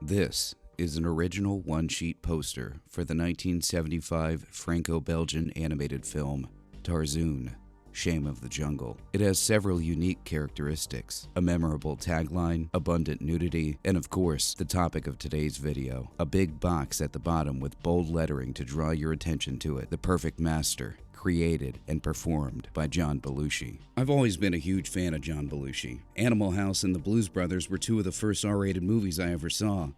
This is an original one-sheet poster for the 1975 Franco-Belgian animated film Tarzoon, Shame of the Jungle. It has several unique characteristics, a memorable tagline, abundant nudity, and of course, the topic of today's video, a big box at the bottom with bold lettering to draw your attention to it, The Perfect Master, created and performed by John Belushi. I've always been a huge fan of John Belushi. Animal House and the Blues Brothers were two of the first R-rated movies I ever saw.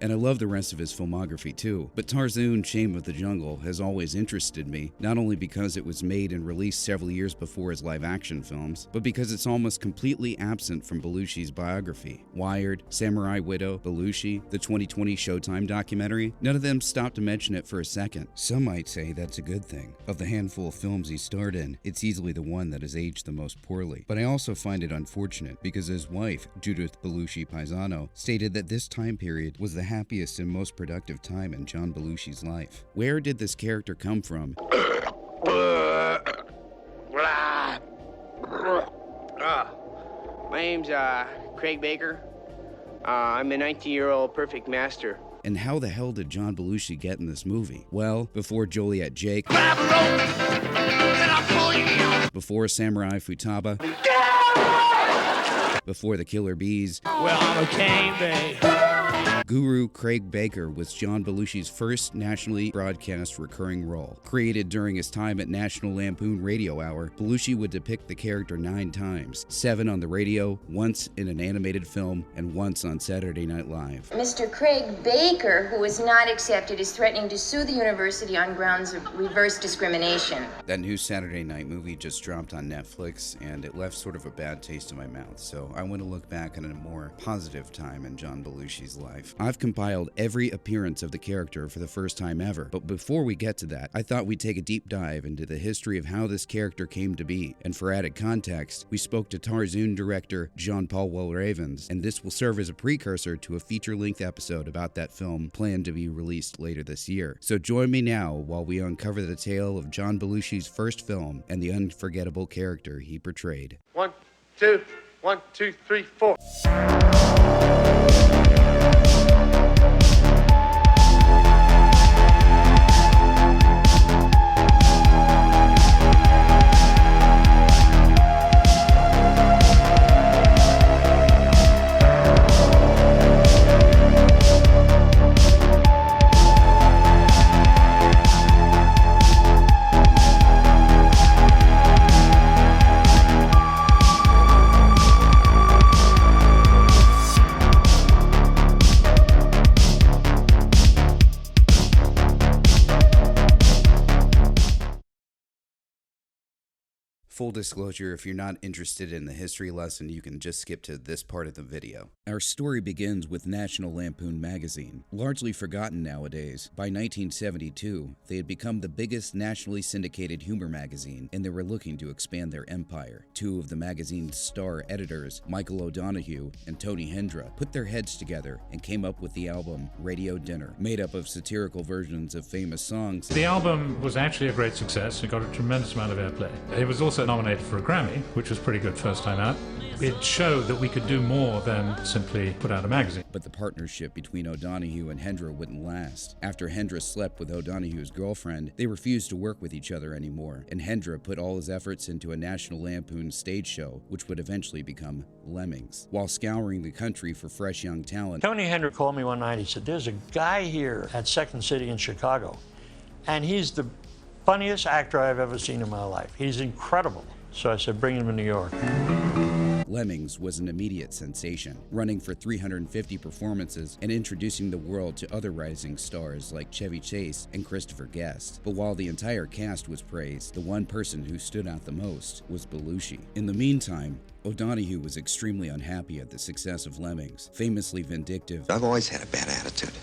And I love the rest of his filmography too. But Tarzoon, Shame of the Jungle has always interested me, not only because it was made and released several years before his live-action films, but because it's almost completely absent from Belushi's biography. Wired, Samurai Widow, Belushi, the 2020 Showtime documentary, none of them stopped to mention it for a second. Some might say that's a good thing. Of the handful of films he starred in, it's easily the one that has aged the most poorly. But I also find it unfortunate because his wife, Judith Belushi Paisano, stated that this time period was the happiest and most productive time in John Belushi's life. Where did this character come from? My name's Craig Baker. I'm a 19-year-old perfect master. And how the hell did John Belushi get in this movie? Well, before Joliet Jake, before Samurai Futaba, before the Killer Bees, Well, I'm a cane, babe. Guru Craig Baker was John Belushi's first nationally broadcast recurring role. Created during his time at National Lampoon Radio Hour, Belushi would depict the character 9 times, 7 on the radio, once in an animated film, and once on Saturday Night Live. Mr. Craig Baker, who was not accepted, is threatening to sue the university on grounds of reverse discrimination. That new Saturday night movie just dropped on Netflix, and it left sort of a bad taste in my mouth, so I want to look back on a more positive time in John Belushi's life. I've compiled every appearance of the character for the first time ever, but before we get to that, I thought we'd take a deep dive into the history of how this character came to be, and for added context, we spoke to Tarzoon director Jean-Paul Walravens, and this will serve as a precursor to a feature-length episode about that film planned to be released later this year. So join me now while we uncover the tale of John Belushi's first film and the unforgettable character he portrayed. 1, 2, 1, 2, 3, 4. Full disclosure, if you're not interested in the history lesson, you can just skip to this part of the video. Our story begins with National Lampoon magazine. Largely forgotten nowadays, by 1972, they had become the biggest nationally syndicated humor magazine, and they were looking to expand their empire. 2 of the magazine's star editors, Michael O'Donoghue and Tony Hendra, put their heads together and came up with the album Radio Dinner, made up of satirical versions of famous songs. The album was actually a great success. It got a tremendous amount of airplay. It was also nominated for a Grammy, which was pretty good first time out. It showed that we could do more than simply put out a magazine. But the partnership between O'Donoghue and Hendra wouldn't last. After Hendra slept with O'Donoghue's girlfriend, they refused to work with each other anymore, and Hendra put all his efforts into a National Lampoon stage show, which would eventually become Lemmings. While scouring the country for fresh young talent, Tony Hendra called me one night. He said, "There's a guy here at Second City in Chicago, and he's the funniest actor I've ever seen in my life. He's incredible." So I said, "Bring him to New York." Lemmings was an immediate sensation, running for 350 performances and introducing the world to other rising stars like Chevy Chase and Christopher Guest. But while the entire cast was praised, the one person who stood out the most was Belushi. In the meantime, O'Donoghue was extremely unhappy at the success of Lemmings, famously vindictive. I've always had a bad attitude.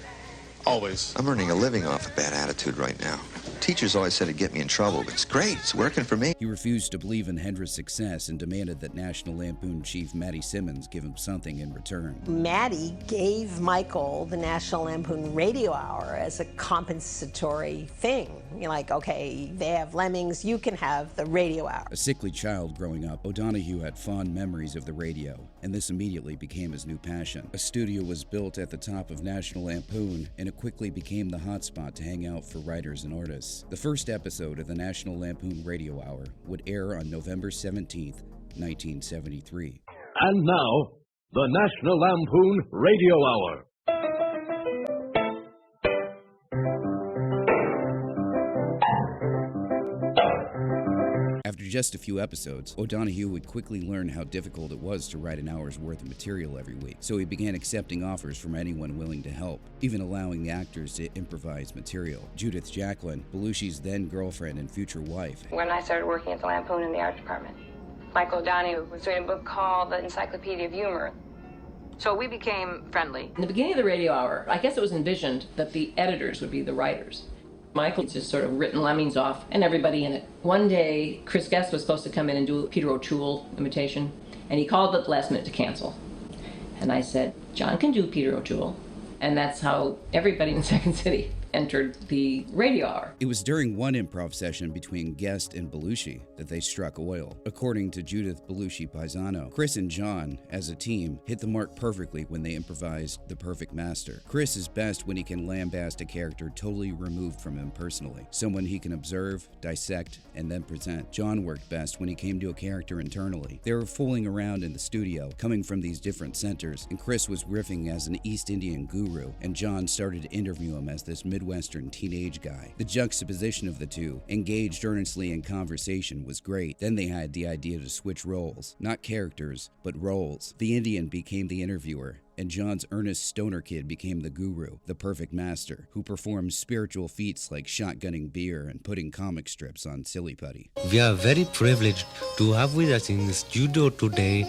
Always. I'm earning a living off a bad attitude right now. Teachers always said it'd get me in trouble, but it's great. It's working for me. He refused to believe in Hendra's success and demanded that National Lampoon chief Matty Simmons give him something in return. Matty gave Michael the National Lampoon Radio Hour as a compensatory thing. You're like, okay, they have Lemmings, you can have the Radio Hour. A sickly child growing up, O'Donoghue had fond memories of the radio, and this immediately became his new passion. A studio was built at the top of National Lampoon, and it quickly became the hotspot to hang out for writers and artists. The first episode of the National Lampoon Radio Hour would air on November 17th, 1973. And now, the National Lampoon Radio Hour. After just a few episodes, O'Donoghue would quickly learn how difficult it was to write an hour's worth of material every week, so he began accepting offers from anyone willing to help, even allowing the actors to improvise material. Judith Jacqueline, Belushi's then-girlfriend and future wife. When I started working at the Lampoon in the art department, Michael O'Donoghue was doing a book called The Encyclopedia of Humor. So we became friendly. In the beginning of the Radio Hour, I guess it was envisioned that the editors would be the writers. Michael just sort of written Lemmings off and everybody in it. One day, Chris Guest was supposed to come in and do a Peter O'Toole imitation, and he called at the last minute to cancel. And I said, John can do Peter O'Toole. And that's how everybody in Second City entered the Radio Hour. It was during one improv session between Guest and Belushi that they struck oil. According to Judith Belushi Paisano, Chris and John, as a team, hit the mark perfectly when they improvised The Perfect Master. Chris is best when he can lambast a character totally removed from him personally, someone he can observe, dissect, and then present. John worked best when he came to a character internally. They were fooling around in the studio, coming from these different centers, and Chris was riffing as an East Indian guru, and John started to interview him as this Midwestern teenage guy. The juxtaposition of the two, engaged earnestly in conversation, was great. Then they had the idea to switch roles. Not characters, but roles. The Indian became the interviewer, and John's earnest stoner kid became the guru, the perfect master, who performed spiritual feats like shotgunning beer and putting comic strips on Silly Putty. We are very privileged to have with us in the studio today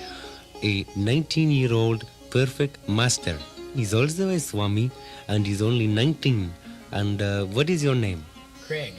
a 19-year-old perfect master. He's also a Swami, and he's only 19. And what is your name? Craig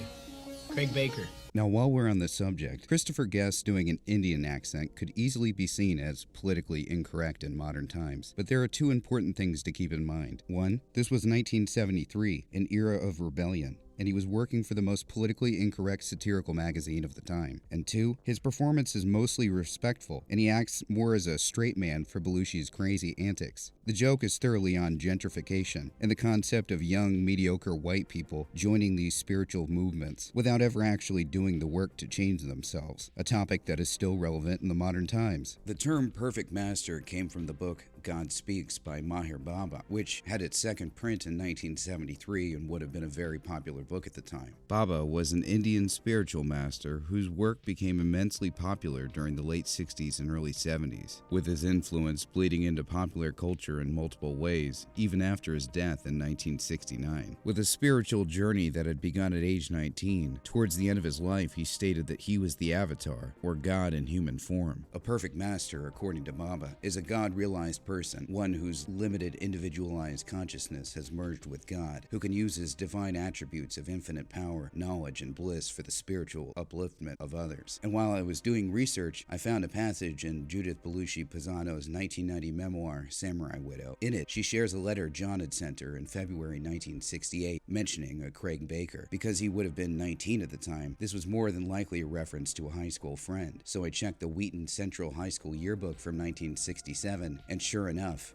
Baker. Now, while we're on the subject, Christopher Guest doing an Indian accent could easily be seen as politically incorrect in modern times. But there are two important things to keep in mind. One, this was 1973, an era of rebellion, and he was working for the most politically incorrect satirical magazine of the time. And two, his performance is mostly respectful, and he acts more as a straight man for Belushi's crazy antics. The joke is thoroughly on gentrification, and the concept of young, mediocre white people joining these spiritual movements without ever actually doing the work to change themselves, a topic that is still relevant in the modern times. The term perfect master came from the book God Speaks by Meher Baba, which had its second print in 1973 and would have been a very popular book at the time. Baba was an Indian spiritual master whose work became immensely popular during the late 60s and early 70s, with his influence bleeding into popular culture in multiple ways, even after his death in 1969. With a spiritual journey that had begun at age 19, towards the end of his life he stated that he was the avatar, or God in human form. A perfect master, according to Baba, is a God-realized person, one whose limited individualized consciousness has merged with God, who can use his divine attributes of infinite power, knowledge, and bliss for the spiritual upliftment of others. And while I was doing research, I found a passage in Judith Belushi Paisano's 1990 memoir, Samurai Widow. In it, she shares a letter John had sent her in February 1968, mentioning a Craig Baker. Because he would have been 19 at the time, this was more than likely a reference to a high school friend. So I checked the Wheaton Central High School yearbook from 1967, and sure enough,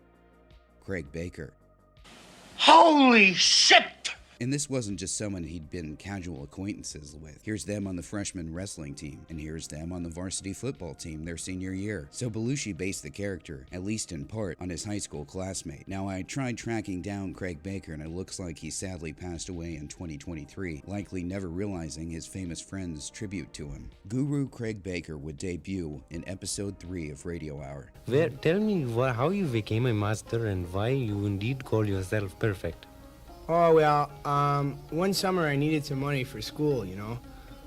Craig Baker. Holy shit! And this wasn't just someone he'd been casual acquaintances with. Here's them on the freshman wrestling team, and here's them on the varsity football team their senior year. So Belushi based the character, at least in part, on his high school classmate. Now, I tried tracking down Craig Baker, and it looks like he sadly passed away in 2023, likely never realizing his famous friend's tribute to him. Guru Craig Baker would debut in episode 3 of Radio Hour. Tell me how you became a master and why you indeed call yourself perfect. Oh, well, one summer I needed some money for school, you know,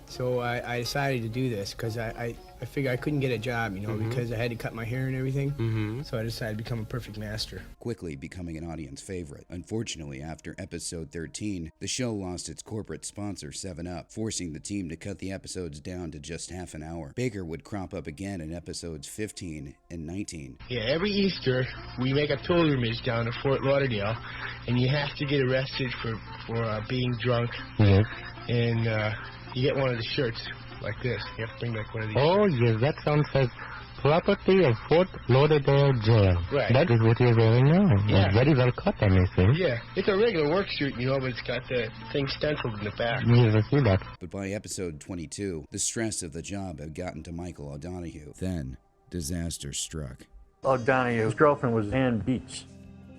so I decided to do this because I I figured I couldn't get a job, because I had to cut my hair and everything. So I decided to become a perfect master. Quickly becoming an audience favorite. Unfortunately, after episode 13, the show lost its corporate sponsor, 7-Up, forcing the team to cut the episodes down to just half an hour. Baker would crop up again in episodes 15 and 19. Yeah, every Easter, we make a pilgrimage down to Fort Lauderdale, and you have to get arrested for being drunk. Yes. And you get one of the shirts like this. You have to bring back one of these shirts. Yes, that sounds like property of Fort Lauderdale Jail. Right. That is what you're wearing now. Yeah. It's very well cut, I may say. Yeah, it's a regular work suit, but it's got the thing stenciled in the back. Yes, I see that. But by episode 22, the stress of the job had gotten to Michael O'Donoghue. Then, disaster struck. O'Donoghue's girlfriend was Ann Beats.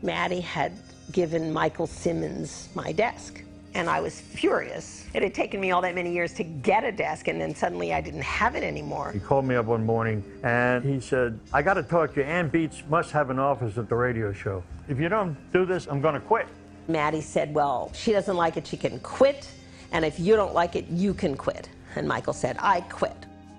Maddie had given Michael Simmons my desk, and I was furious. It had taken me all that many years to get a desk, and then suddenly I didn't have it anymore. He called me up one morning, and he said, I got to talk to you. Ann Beats must have an office at the radio show. If you don't do this, I'm going to quit. Maddie said, well, she doesn't like it, she can quit, and if you don't like it, you can quit. And Michael said, I quit.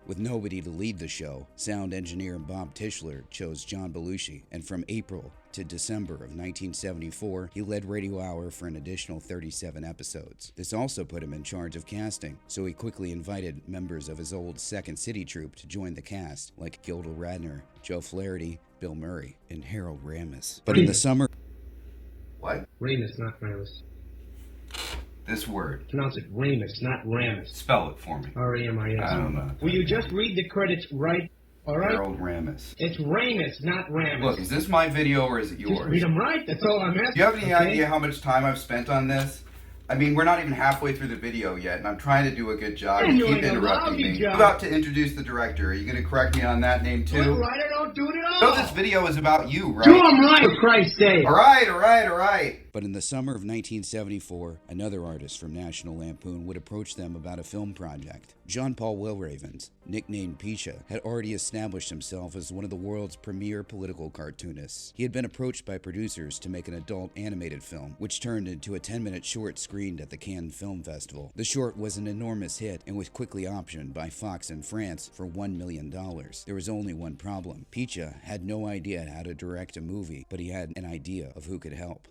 With nobody to lead the show, sound engineer Bob Tischler chose John Belushi, and from April to December of 1974, he led Radio Hour for an additional 37 episodes. This also put him in charge of casting, so he quickly invited members of his old Second City troupe to join the cast, like Gilda Radner, Joe Flaherty, Bill Murray, and Harold Ramis. But in the summer... What? Ramis, not Ramis. This word. Pronounce it Ramis, not Ramis. Spell it for me. R-A-M-I-S. I don't know. Will you just read the credits right? All right? Harold Ramis. It's Ramis, not Ramis. Look, is this my video or is it yours? Just read them right, that's all I'm asking. Do you have any idea how much time I've spent on this? I mean, we're not even halfway through the video yet, and I'm trying to do a good job. You keep interrupting me. I'm about to introduce the director. Are you going to correct me on that name, too? All right, I don't do it at all. So this video is about you, right? Do them right, for Christ's sake. All right. But in the summer of 1974, another artist from National Lampoon would approach them about a film project. Jean-Paul Walravens, nicknamed Picha, had already established himself as one of the world's premier political cartoonists. He had been approached by producers to make an adult animated film, which turned into a 10-minute short screened at the Cannes Film Festival. The short was an enormous hit and was quickly optioned by Fox in France for $1 million. There was only one problem. Picha had no idea how to direct a movie, but he had an idea of who could help.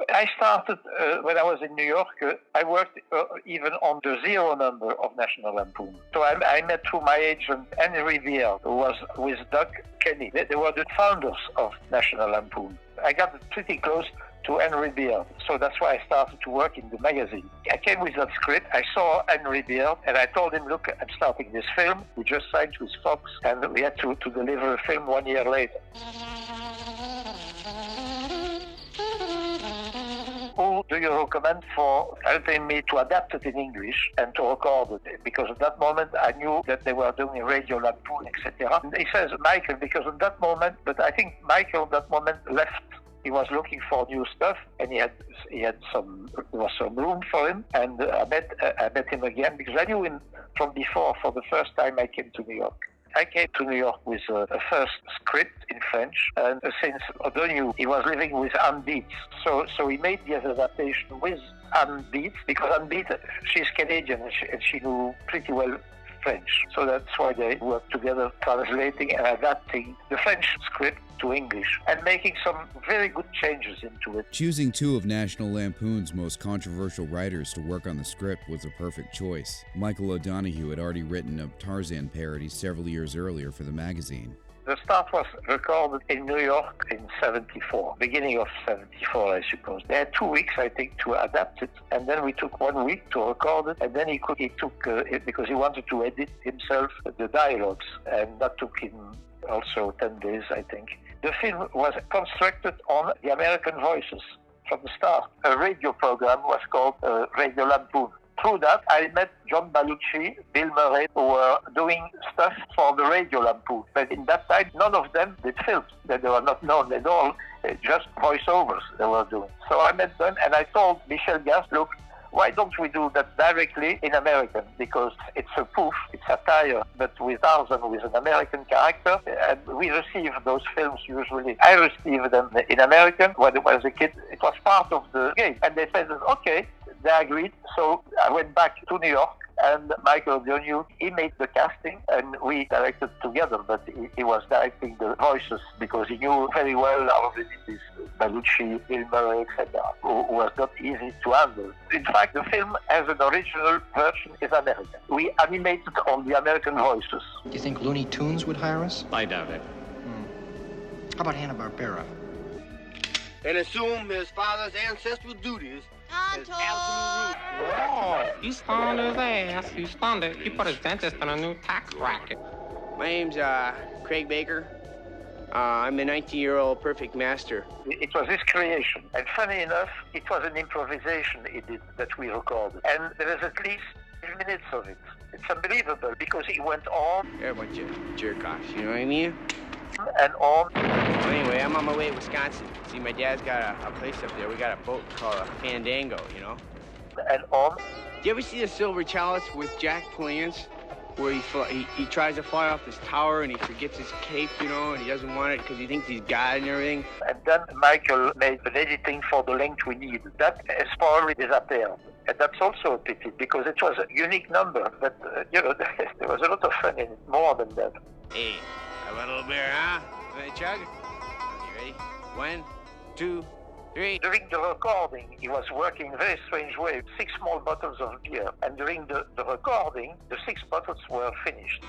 I started when I was in New York. I worked even on the zero number of National Lampoon. So I met through my agent Henry Beard, who was with Doug Kenny. They were the founders of National Lampoon. I got pretty close to Henry Beard, so that's why I started to work in the magazine. I came with that script. I saw Henry Beard, and I told him, look, I'm starting this film. We just signed with Fox, and we had to deliver a film 1 year later. Who do you recommend for helping me to adapt it in English and to record it? Because at that moment I knew that they were doing Radio Lampoon, etc. And he says Michael, because at that moment, but I think Michael at that moment left. He was looking for new stuff, and there was some room for him. And I met him again because I knew him from before. For the first time I came to New York. I came to New York with a first script in French, and since O'Donoghue, he was living with Ann Beats, so he made the adaptation with Ann Beats, because Ann Beats, she's Canadian, and she knew pretty well French. So that's why they worked together, translating and adapting the French script to English and making some very good changes into it. Choosing two of National Lampoon's most controversial writers to work on the script was a perfect choice. Michael O'Donoghue had already written a Tarzan parody several years earlier for the magazine. The start was recorded in New York in 74, beginning of 74, I suppose. They had 2 weeks, I think, to adapt it, and then we took 1 week to record it, and then he took it because he wanted to edit himself the dialogues, and that took him also 10 days, I think. The film was constructed on the American voices from the start. A radio program was called Radio Lampoon. Through that, I met John Belushi, Bill Murray, who were doing stuff for the Radio Lampoon. But in that time, none of them did films. They were not known at all, just voiceovers they were doing. So I met them, and I told Michel Gast, look, why don't we do that directly in American? Because it's a spoof, it's satire, but with Tarzan, with an American character, and we receive those films usually. I received them in American when I was a kid. It was part of the game. And they said, okay, they agreed. So I went back to New York, and Michael O'Donoghue, he made the casting, and we directed together, but he was directing the voices because he knew very well our visitors, Belushi, Bill, etc., who was not easy to handle. In fact, the film as an original version is American. We animated on the American voices. Do you think Looney Tunes would hire us? I doubt it. How about Hanna-Barbera? And assume his father's ancestral duties as absolute root. Oh, you spawned his ass. You spawned it. He put his dentist on a new tax racket. My name's Craig Baker. I'm a 19-year-old perfect master. It was his creation. And funny enough, it was an improvisation he did that we recorded. And there is at least 10 minutes of it. It's unbelievable because he went on. They're a bunch of jerk-offs, you know what I mean? And on. Well, anyway, I'm on my way to Wisconsin. See, my dad's got a place up there. We got a boat called a Fandango, you know? And on. Do you ever see the Silver Chalice with Jack Palance? Where he tries to fly off this tower and he forgets his cape, you know, and he doesn't want it because he thinks he's God and everything. And then Michael made an editing for the length we needed. That has probably disappeared. And that's also a pity because it was a unique number. But, you know, there was a lot of fun in it, more than that. Hey, have a little beer, huh? Want to chug? You ready? 1, 2, 3. During the recording, he was working in a very strange way. 6 small bottles of beer. And during the recording, the 6 bottles were finished.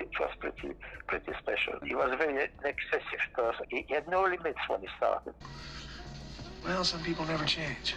It was pretty special. He was a very excessive person. He had no limits when he started. Well, some people never change.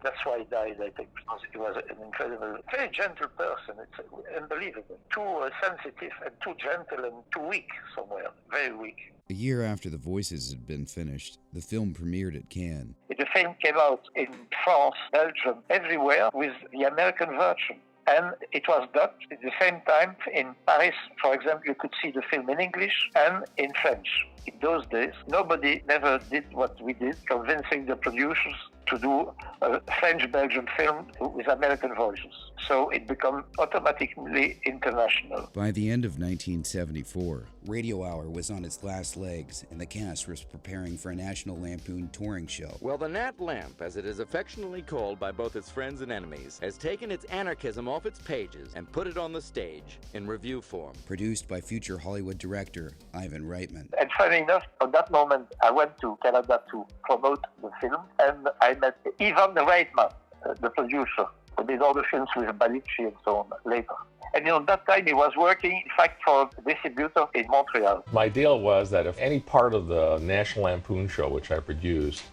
That's why he died, I think, because he was an incredible, very gentle person. It's unbelievable. Too sensitive and too gentle and too weak somewhere. Very weak. A year after the voices had been finished, the film premiered at Cannes. The film came out in France, Belgium, everywhere with the American version. And it was dubbed at the same time in Paris. For example, you could see the film in English and in French. In those days, nobody never did what we did, convincing the producers to do a French-Belgian film with American voices. So it became automatically international. By the end of 1974, Radio Hour was on its last legs, and the cast was preparing for a National Lampoon touring show. Well, the Nat Lamp, as it is affectionately called by both its friends and enemies, has taken its anarchism off its pages and put it on the stage in review form. Produced by future Hollywood director Ivan Reitman. And funny enough, at that moment, I went to Canada to promote the film, and I met Ivan Reitman, the producer, who did all the films with Belushi and so on later. And at that time, he was working, in fact, for a distributor in Montreal. My deal was that if any part of the National Lampoon show, which I produced,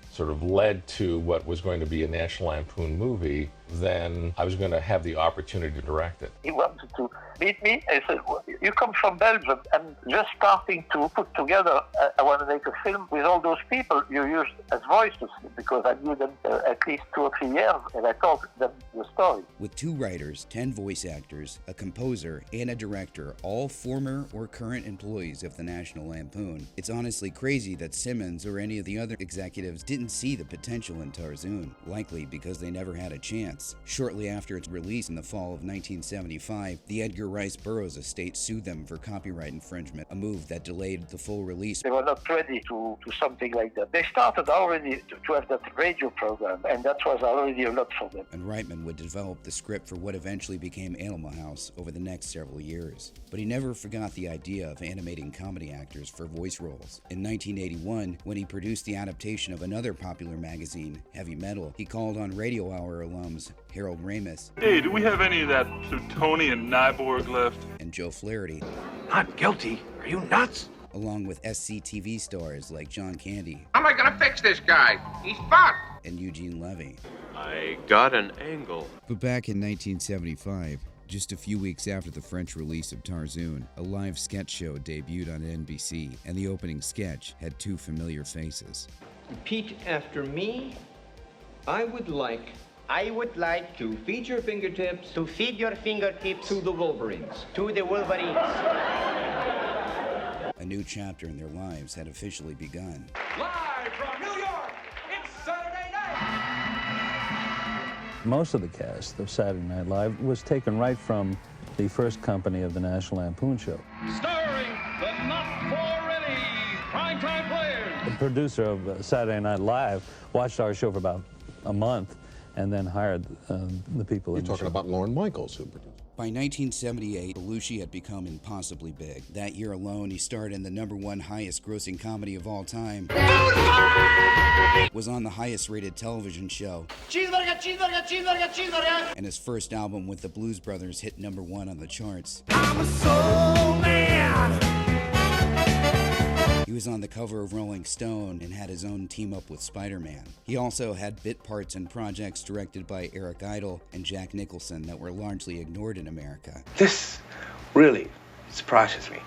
sort of led to what was going to be a National Lampoon movie, then I was going to have the opportunity to direct it. He wanted to meet me. I said, well, you come from Belgium and just starting to put together, I want to make a film with all those people you used as voices, because I knew them at least 2 or 3 years, and I told them the story. With 2 writers, 10 voice actors, a composer, and a director, all former or current employees of the National Lampoon, it's honestly crazy that Simmons or any of the other executives didn't see the potential in Tarzoon, likely because they never had a chance. Shortly after its release in the fall of 1975, the Edgar Rice Burroughs estate sued them for copyright infringement, a move that delayed the full release. They were not ready to something like that. They started already to have that radio program, and that was already a lot for them. And Reitman would develop the script for what eventually became Animal House over the next several years. But he never forgot the idea of animating comedy actors for voice roles. In 1981, when he produced the adaptation of another popular magazine, Heavy Metal, he called on Radio Hour alums Harold Ramis. Hey, do we have any of that plutonian Nyborg left? And Joe Flaherty. Not guilty. Are you nuts? Along with SCTV stars like John Candy. How am I gonna fix this guy? He's fucked. And Eugene Levy. I got an angle. But back in 1975, just a few weeks after the French release of Tarzoon, a live sketch show debuted on NBC, and the opening sketch had 2 familiar faces. Repeat after me. I would like to feed your fingertips. To feed your fingertips. To the Wolverines. To the Wolverines. A new chapter in their lives had officially begun. Live from New York, it's Saturday night! Most of the cast of Saturday Night Live was taken right from the first company of the National Lampoon Show. Starring the not-for-ready primetime players. The producer of Saturday Night Live watched our show for about a month and then hired the people. You're talking about Lorne Michaels, who produced. By 1978, Belushi had become impossibly big. That year alone, he starred in the #1 highest-grossing comedy of all time. Was on the highest-rated television show. Cheeseburger, cheeseburger, cheeseburger, cheeseburger. And his first album with the Blues Brothers hit #1 on the charts. I'm a soul man. He was on the cover of Rolling Stone and had his own team-up with Spider-Man. He also had bit parts in projects directed by Eric Idle and Jack Nicholson that were largely ignored in America. This really surprises me.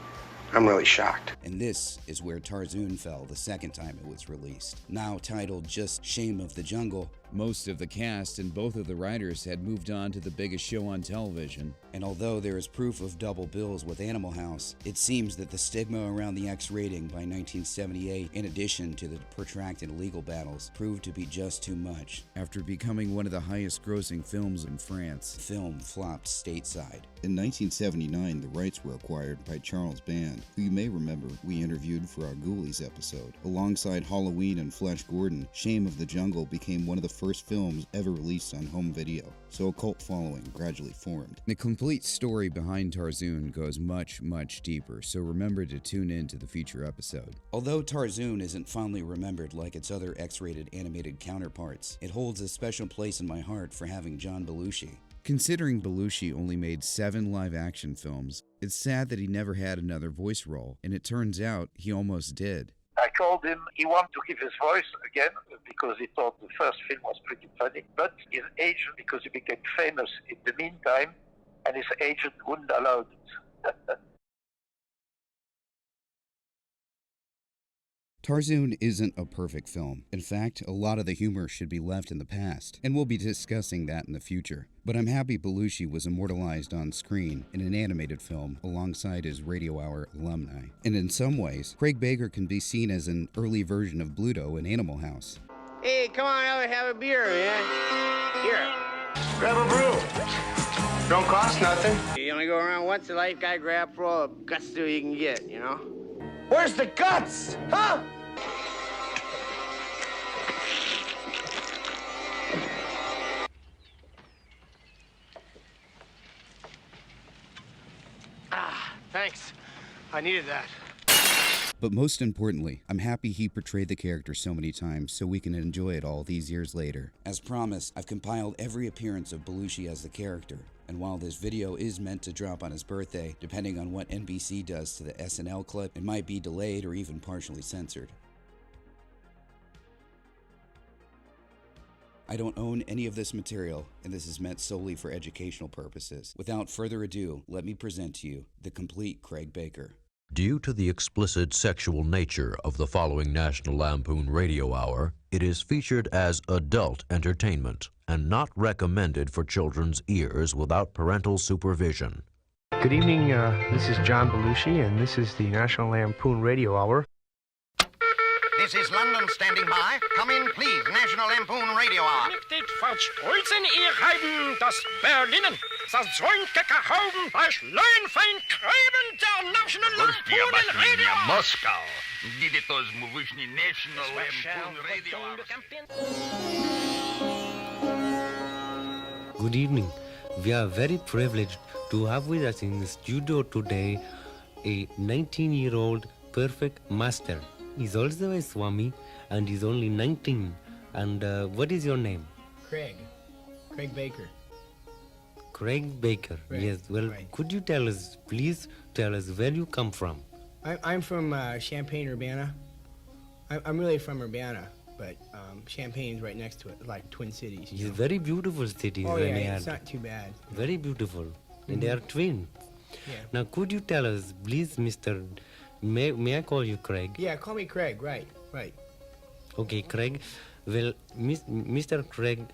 I'm really shocked. And this is where Tarzoon fell the second time it was released. Now titled just Shame of the Jungle, most of the cast and both of the writers had moved on to the biggest show on television. And although there is proof of double bills with Animal House, it seems that the stigma around the X rating by 1978, in addition to the protracted legal battles, proved to be just too much. After becoming one of the highest grossing films in France, the film flopped stateside. In 1979, the rights were acquired by Charles Band, who you may remember we interviewed for our Ghoulies episode. Alongside Halloween and Flash Gordon, Shame of the Jungle became one of the first films ever released on home video, so a cult following gradually formed. The complete story behind Tarzoon goes much, much deeper, so remember to tune in to the future episode. Although Tarzoon isn't fondly remembered like its other X-rated animated counterparts, it holds a special place in my heart for having John Belushi. Considering Belushi only made 7 live-action films, it's sad that he never had another voice role, and it turns out he almost did. I told him he wanted to give his voice again because he thought the first film was pretty funny, but his agent, because he became famous in the meantime, and his agent wouldn't allow it. Tarzoon isn't a perfect film. In fact, a lot of the humor should be left in the past, and we'll be discussing that in the future. But I'm happy Belushi was immortalized on screen in an animated film alongside his Radio Hour alumni. And in some ways, Craig Baker can be seen as an early version of Bluto in Animal House. Hey, come on over, have a beer, man. Here. Grab a brew. Don't cost nothing. You only go around once in life, guy, grab for all the guts that you can get, you know? Where's the guts? Huh? Thanks. I needed that. But most importantly, I'm happy he portrayed the character so many times so we can enjoy it all these years later. As promised, I've compiled every appearance of Belushi as the character. And while this video is meant to drop on his birthday, depending on what NBC does to the SNL clip, it might be delayed or even partially censored. I don't own any of this material, and this is meant solely for educational purposes. Without further ado, let me present to you the complete Craig Baker. Due to the explicit sexual nature of the following National Lampoon Radio Hour, it is featured as adult entertainment and not recommended for children's ears without parental supervision. Good evening, this is John Belushi, and this is the National Lampoon Radio Hour. This is London standing by. Come in, please. National Lampoon Radio Hour. Nicht verstolzen ihr Heiden, das Berlinen, versäumte Gehauben bei Schleuenfeind Gräben der National Lampoon Radio Hour. Moscow. Did it was Muvishny National Lampoon Radio Hour. Good evening. We are very privileged to have with us in the studio today a 19-year-old perfect master. He's also a Swami and he's only 19. And what is your name? Craig Baker. Craig Baker. Right. Yes. Well, Right. could you please tell us where you come from? I'm from Champaign, Urbana. I'm really from Urbana, but Champaign's right next to it, like Twin Cities. It's very beautiful cities. Oh yeah, it's not too bad. Very beautiful. And they are twins. Yeah. Now, could you tell us, please, Mr. May I call you Craig? Yeah, call me Craig. Right. Okay, Craig. Well, Mr. Craig,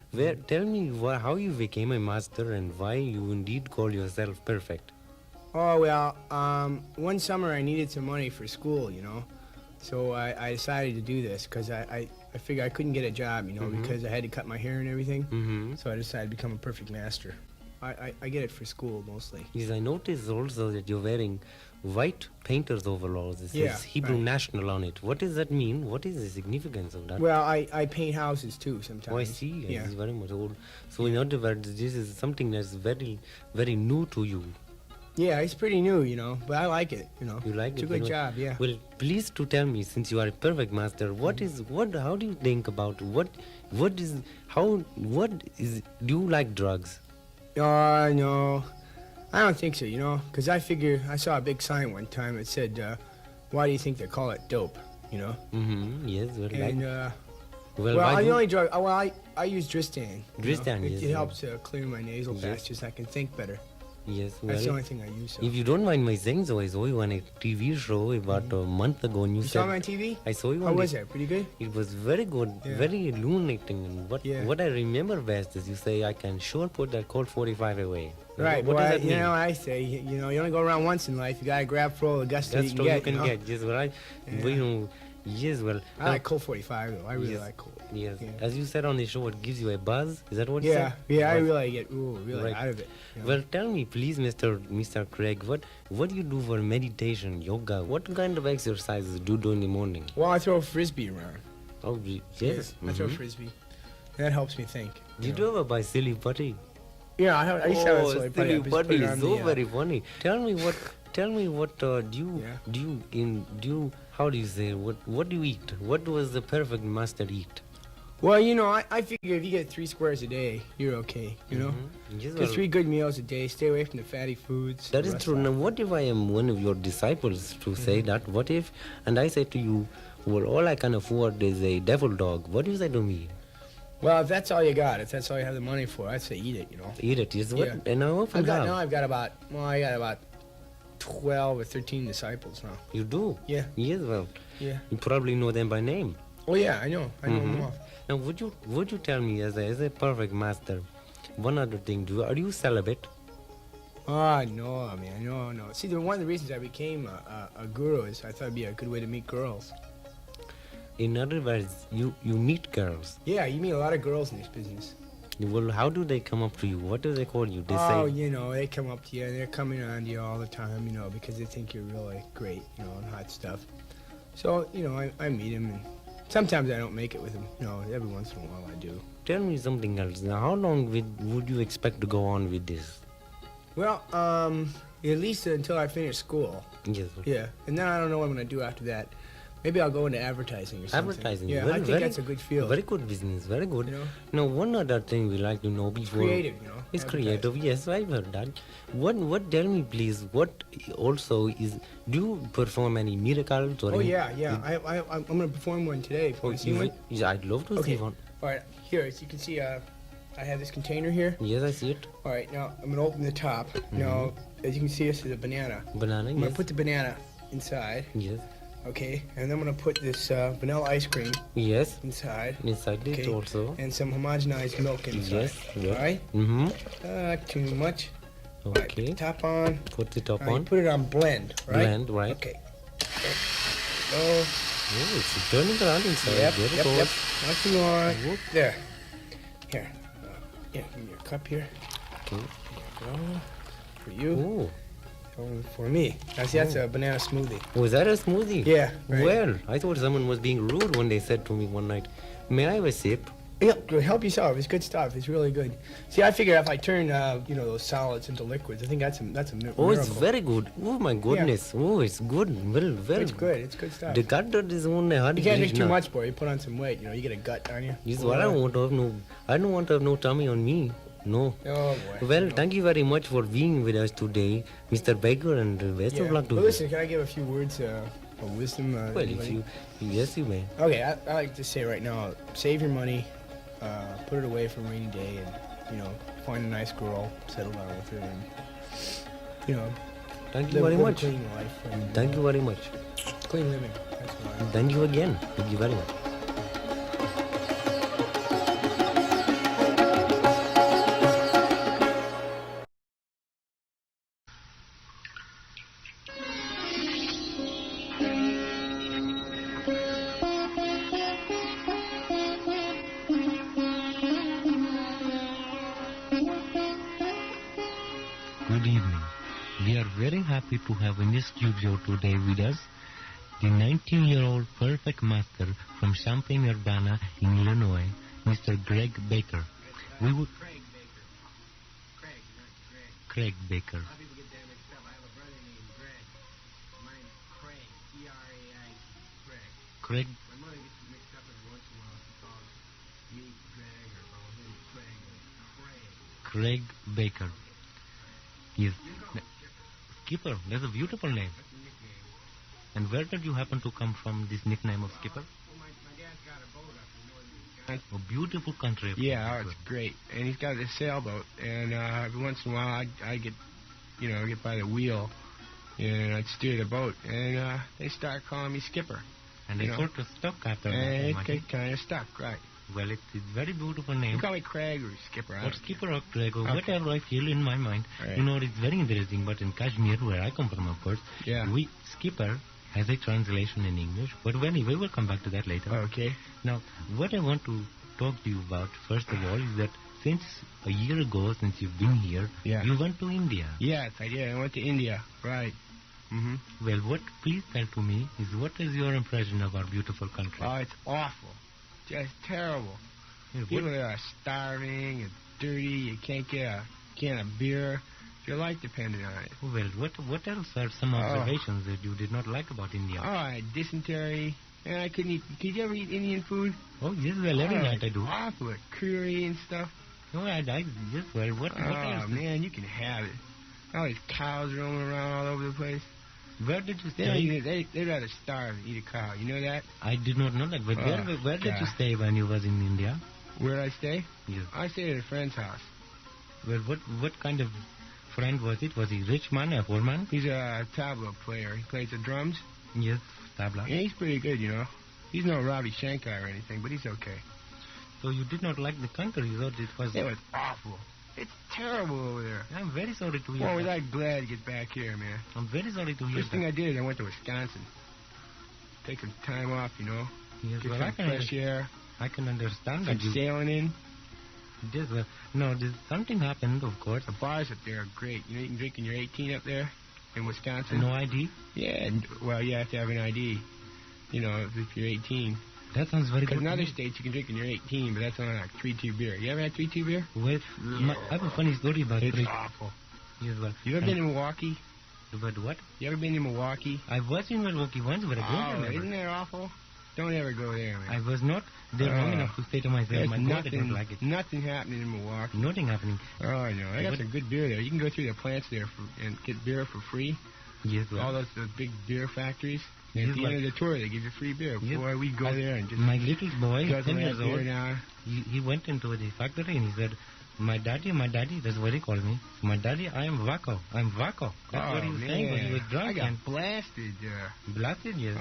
tell me how you became a master and why you indeed call yourself perfect. Oh well, one summer I needed some money for school, you know, so I decided to do this because I figured I couldn't get a job, you know, because I had to cut my hair and everything. So I decided to become a perfect master. I get it for school mostly. Yes, I noticed also that you're wearing white painter's overalls. It says Hebrew National on it. What does that mean? What is the significance of that? Well, I paint houses too sometimes. Oh, I see. It's very much old. So in other words, this is something that's very, very new to you. Yeah, it's pretty new, you know, but I like it, you know. You like it's it? It's a good job, yeah. Well, please to tell me, since you are a perfect master, how do you think about, do you like drugs? No, I don't think so, you know, because I saw a big sign one time that said, why do you think they call it dope, you know? Mm-hmm, yes, the only drug, I use Dristan. Dristan, yes. It helps clear my nasal passages, I can think better. Yes, that's the only thing I use. So. If you don't mind my saying so, I saw you on a TV show about a month ago. And you saw me on TV? I saw you on How was it? Pretty good? It was very good, very illuminating. And what I remember best is you say, I can sure put that Colt 45 away. Right, what does that mean? You know, I say, you know, you only go around once in life. You got to grab for all the gusto you can get. Yes, well, yes, well. I like Colt 45, though. I really like Colt. Yes. Yeah. As you said on the show, it gives you a buzz. Is that what you said? Yeah, I really get out of it. You know? Well, tell me, please, Mr. Craig, what do you do for meditation, yoga? What kind of exercises do you do in the morning? Well, I throw a frisbee around. Oh, yes? I throw a frisbee. That helps me think. You do ever buy silly putty? Yeah, I used to have a silly putty. Putty is so very funny. Tell me what how do you say, what do you eat? What does the perfect master eat? Well, you know, I figure if you get 3 squares a day, you're okay, you know? Get 3 good meals a day, stay away from the fatty foods. That is true. Now, what if I am one of your disciples to say that? What if, and I say to you, well, all I can afford is a devil dog. What do you say to me? Well, if that's all you got, if that's all you have the money for, I'd say eat it, you know? Eat it, yes. What? And I often I've got about 12 or 13 disciples now. You do? Yeah. Yes, well. Yeah. You probably know them by name. Oh yeah, I know them all. Now, would you tell me, as a perfect master, one other thing? Are you celibate? No, man, no. See, one of the reasons I became a guru is I thought it'd be a good way to meet girls. In other words, you meet girls. Yeah, you meet a lot of girls in this business. Well, how do they come up to you? What do they call you? They say, you know, they come up to you and they're coming on to you all the time, you know, because they think you're really great, you know, and hot stuff. So, you know, I meet them, and sometimes I don't make it with them. You know, every once in a while I do. Tell me something else. Now, how long would you expect to go on with this? Well, at least until I finish school. Yes. Yeah, and then I don't know what I'm going to do after that. Maybe I'll go into advertising or something. Advertising? Yeah, I think that's a good field. Very good business, very good. You know? Now, one other thing we like to know before... It's creative, you know? It's creative, yes, I've heard that. What, tell me please, what also is... Do you perform any miracles? Or yeah. I'm going to perform one today. Want to see one? Yeah, I'd love to see one. All right, here, as you can see, I have this container here. Yes, I see it. All right, now I'm going to open the top. Now, as you can see, this is a banana. Banana, I'm going to put the banana inside. Yes. Okay, and then I'm going to put this vanilla ice cream inside. Inside it also. And some homogenized milk inside. Yes. All right? Mm-hmm. Too much. Okay. Right, put the top on. Put the top on. Put it on blend, right? Blend, right. Okay. Oh, it's turning around inside. Yep. Not too long. There. Here. Give me your cup here. Okay. There you go. For you. Ooh. For me. That's a banana smoothie. Was that a smoothie? Yeah. Right. Well, I thought someone was being rude when they said to me one night, may I have a sip? Yeah, help yourself. It's good stuff. It's really good. See, I figure if I turn, those solids into liquids, I think that's a miracle. Oh, it's very good. Oh, my goodness. Yeah. Oh, it's good. Well. It's good. It's good stuff. The gut is only hard. You can't drink too much, boy. You put on some weight. You know, you get a gut on you. Yes, well, I don't want to have no tummy on me. No. Oh, boy. Well, thank you very much for being with us today, Mr. Baker, and best of luck to you. Well, listen, can I give a few words of wisdom? Well, yes, you may. Okay, I like to say right now, save your money, put it away for a rainy day, and, find a nice girl, settle down with her, and, thank you very much. Clean life. And, thank you very much. Clean living. That's what I want. Thank you again. Thank you very much. very happy to have in the studio today with us the 19-year-old perfect master from Champaign-Urbana in Illinois, Mr. Greg Baker. We would... Craig Baker. A lot of people get that mixed up. I have a brother named Greg. My name's Craig, C-R-A-I-G, Craig. Craig. My mother gets it mixed up every once in a while. She calls me Greg or calls him Craig or Craig. Craig Baker. Yes. Skipper. That's a beautiful name. That's a nickname. And where did you happen to come from, this nickname of Skipper? Well, my dad's got a boat up in northern Wisconsin. A beautiful country. Yeah, it's great. And he's got this sailboat. And every once in a while, I get by the wheel, and I'd steer the boat. And they start calling me Skipper. And they sort of stuck after that. And it kind of stuck, right. Well, it's a very beautiful name. You call me Craig or Skipper. Or Skipper or Craig or whatever I feel in my mind. Right. You know, it's very interesting. But in Kashmir, where I come from, of course, Skipper has a translation in English. But anyway, we'll come back to that later. Okay. Now, what I want to talk to you about, first of all, is that since a year ago, since you've been here, you went to India. Yes, I did. I went to India. Right. Mm-hmm. Well, please tell to me, what is your impression of our beautiful country? Oh, it's awful. Just terrible. People there are starving and dirty. You can't get a can of beer. Your life depended on it. Well, what else are some observations that you did not like about India? Oh, I had dysentery. And I couldn't eat. Could you ever eat Indian food? Oh, yes, well, every night I do. Awful, with curry and stuff. No, what else? Man, you can have it. All these cows roaming around all over the place. Where did you stay? They'd rather starve than eat a cow. You know that? I did not know that. But where did you stay when you was in India? Where did I stay? Yes. I stayed at a friend's house. Well, what kind of friend was it? Was he a rich man, a poor man? He's a tabla player. He plays the drums. Yes, tabla. Yeah, he's pretty good, you know. He's no Ravi Shankar or anything, but he's okay. So you did not like the country? You thought it was... It was awful. It's terrible over there. I'm very sorry to hear that. Well, I'm glad to get back here, man. I'm very sorry to hear First thing I did is I went to Wisconsin. Take some time off, you know. Yes, get some fresh air. I can understand some that. Sailing in. Yes, well, no, something happened, of course. The bars up there are great. You know, you can drink when you're 18 up there in Wisconsin. No ID? Yeah, well, you have to have an ID, you know, if you're 18. That sounds very good. Because in other states you can drink when you're 18, but that's only like 3-2 beer. You ever had 3-2 beer? Well, I have a funny story about it. It's awful. Yes, well, you ever been in Milwaukee? But what? You ever been in Milwaukee? I was in Milwaukee once, but I don't remember. Isn't that awful? Don't ever go there, man. I was not there long enough to say to myself, my God, I don't like it. Nothing happening in Milwaukee. Nothing happening. Oh, I know. I got some good beer there. You can go through the plants there and get beer for free. Yes, well. All those big beer factories. And at the end of the tour, they give you free beer. Boy, we'd go there and just... My little boy, 10 years old, down. He went into the factory and he said, my daddy, that's what he called me. My daddy, I am Vaco. I'm Vaco. That's what he was saying when he was drunk. I got blasted there. Blasted, yes.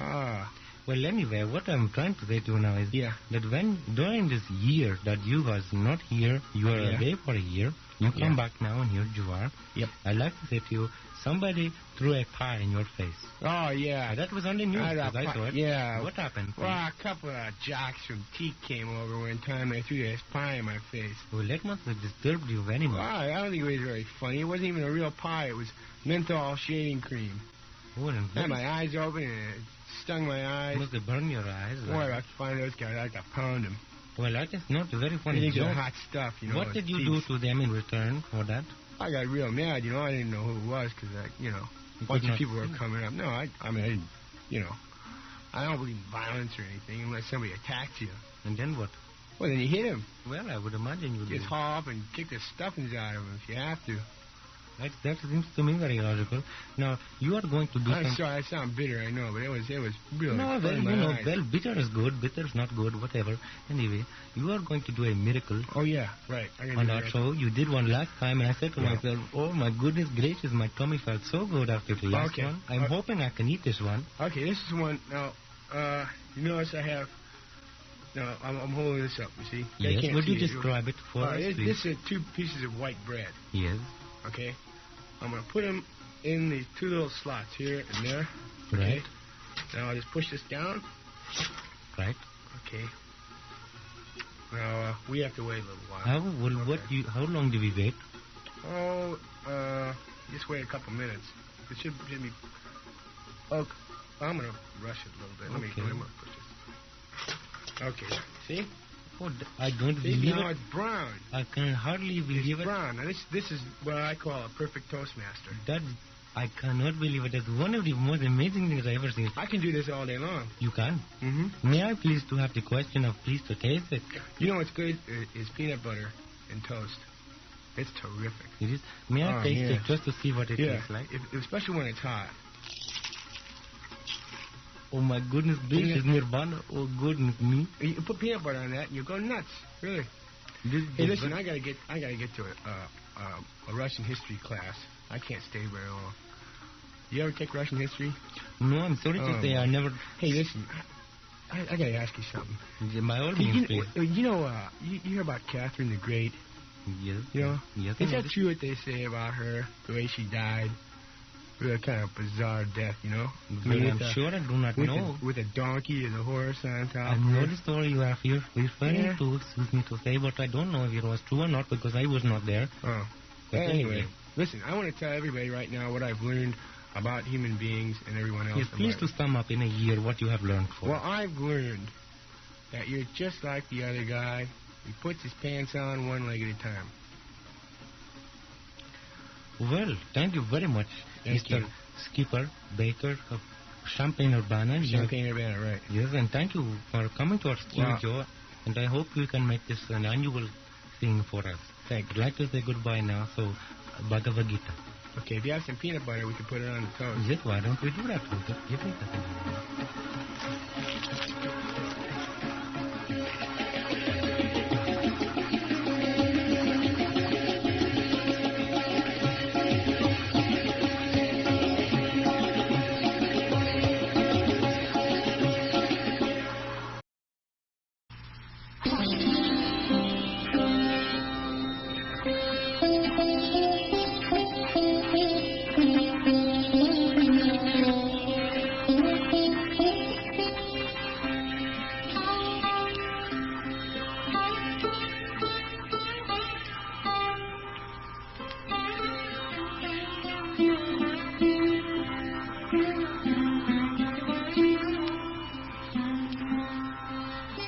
Well, anyway, what I'm trying to say to you now is that when, during this year that you was not here, you were away for a year, you come back now and here you are. Yep. I'd like to say to you, somebody threw a pie in your face. Oh, yeah. That was on the news, I saw it. Yeah. What happened? Well, a couple of jocks from Teak came over one time and they threw this pie in my face. Well, that must have disturbed you very much. Well, I don't think it was very funny. It wasn't even a real pie. It was menthol shaving cream. Oh, and I had my eyes open and it stung my eyes. Must have burned your eyes. Boy, I have to find those guys. I got to pound them. Well, that is not a very funny joke. Hot stuff, you know. What did you do to them in return for that? I got real mad, you know. I didn't know who it was because, you know, a bunch of people were coming up. No, I mean, I didn't, you know, I don't believe in violence or anything unless somebody attacks you. And then what? Well, then you hit him. Well, I would imagine you just haul up and kick the stuffings out of him if you have to. That seems to me very logical. Now, you are going to do I'm sorry, I sound bitter, I know, but it was really... No, well, you know, bitter is good, bitter is not good, whatever. Anyway, you are going to do a miracle. Oh, yeah, right. On our show, you did one last time, and I said to myself, oh, my goodness gracious, my tummy felt so good after the last one. I'm hoping I can eat this one. Okay, this is one. Now, you notice I have... No, I'm holding this up, you see? Yes, would you describe it for us, please? This is 2 pieces of white bread. Yes. Okay? I'm going to put them in these 2 little slots here and there. Okay? Right. Now I'll just push this down. Right. Okay. Now, we have to wait a little while. How long do we wait? Oh, just wait a couple minutes. It should be... Oh, I'm going to rush it a little bit. Let me push it. Okay. See? Oh, I don't See, believe now it. it's brown. I can hardly believe It's it. brown. Now, this is what I call a perfect Toastmaster. That I cannot believe it. That's one of the most amazing things I've ever seen. I can do this all day long. You can? Mm-hmm. May I please to have the question of please to taste it? You know what's good is peanut butter and toast. It's terrific. It is. May I taste yeah. it just to see what it tastes like? Especially when it's hot. Oh my goodness gracious, Nirvana. Oh goodness me. You put peanut butter on that and you go nuts. Really. Hey, listen, I gotta get to a Russian history class. I can't stay very long. You ever take Russian history? No, I'm sorry to say I never. Hey, listen, I gotta ask you something. By all means, please. You know, you hear about Catherine the Great? Yes. You know? Yes. Is that true what they say about her, the way she died? With a kind of bizarre death, you know? I'm sure I do not know. With a donkey and a horse on top. I know the story you are here referring to, excuse me to say, but I don't know if it was true or not because I was not there. Oh. But anyway, listen, I want to tell everybody right now what I've learned about human beings and everyone else. Yes, please to sum up in a year what you have learned for. Well, I've learned that you're just like the other guy. He puts his pants on one leg at a time. Well, thank you very much, Mr. Skipper Baker of Champaign-Urbana. Champaign-Urbana, right. Yes, and thank you for coming to our studio, and I hope we can make this an annual thing for us. Thank you. I'd like to say goodbye now, so Bhagavad Gita. Okay, if you have some peanut butter, we can put it on the toast. Yes, why don't we do that? Just give me a second.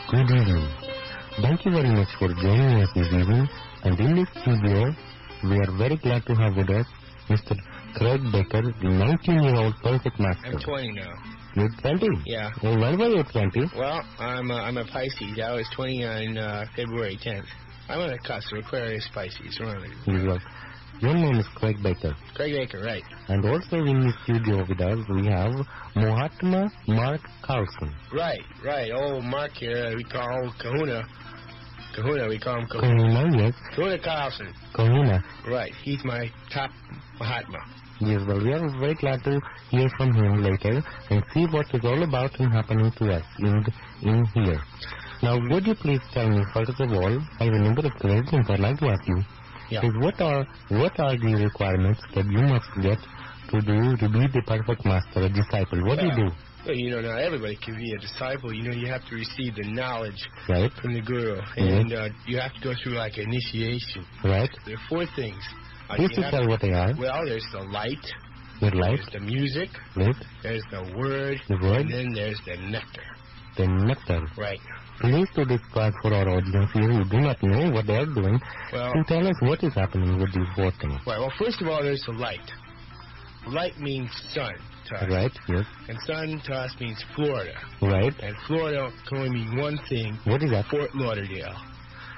Good evening. Thank you very much for joining us this evening. And in this studio, we are very glad to have with us Mr. Craig Baker, the 19-year-old perfect master. I'm 20 now. You're 20? Yeah. Well, when were you 20? Well, I'm a Pisces. I was 20 on February 10th. I'm on the cusp of Aquarius Pisces. Your name is Craig Baker. Craig Baker, right. And also in the studio with us, we have Mahatma Mark Carlson. Right. Oh, Mark here, we call Kahuna. We call him Kahuna. Kahuna, yes. Kahuna Carlson. Kahuna. Right. He's my top Mahatma. Yes, well, we are very glad to hear from him later and see what is all about and happening to us in here. Now, would you please tell me, first of all, I have a number of questions I'd like to ask you. Yeah. Is what are the requirements that you must get to be the perfect master, a disciple? What do you do? Well, you know, not everybody can be a disciple. You know, you have to receive the knowledge from the guru. And you have to go through like initiation. Right. There are 4 things. Please tell what they are. Well, there's the light. The light. There's the music. Right. There's the word. The word. And then there's the nectar. The nectar. Right. Please to describe for our audience here who do not know what they are doing. Well, to tell us what is happening with these 4 things. Right. Well, first of all, there's the light. Light means sun to us. Right, yes. And sun to us means Florida. Right. And Florida can only mean one thing. What is that? Fort Lauderdale.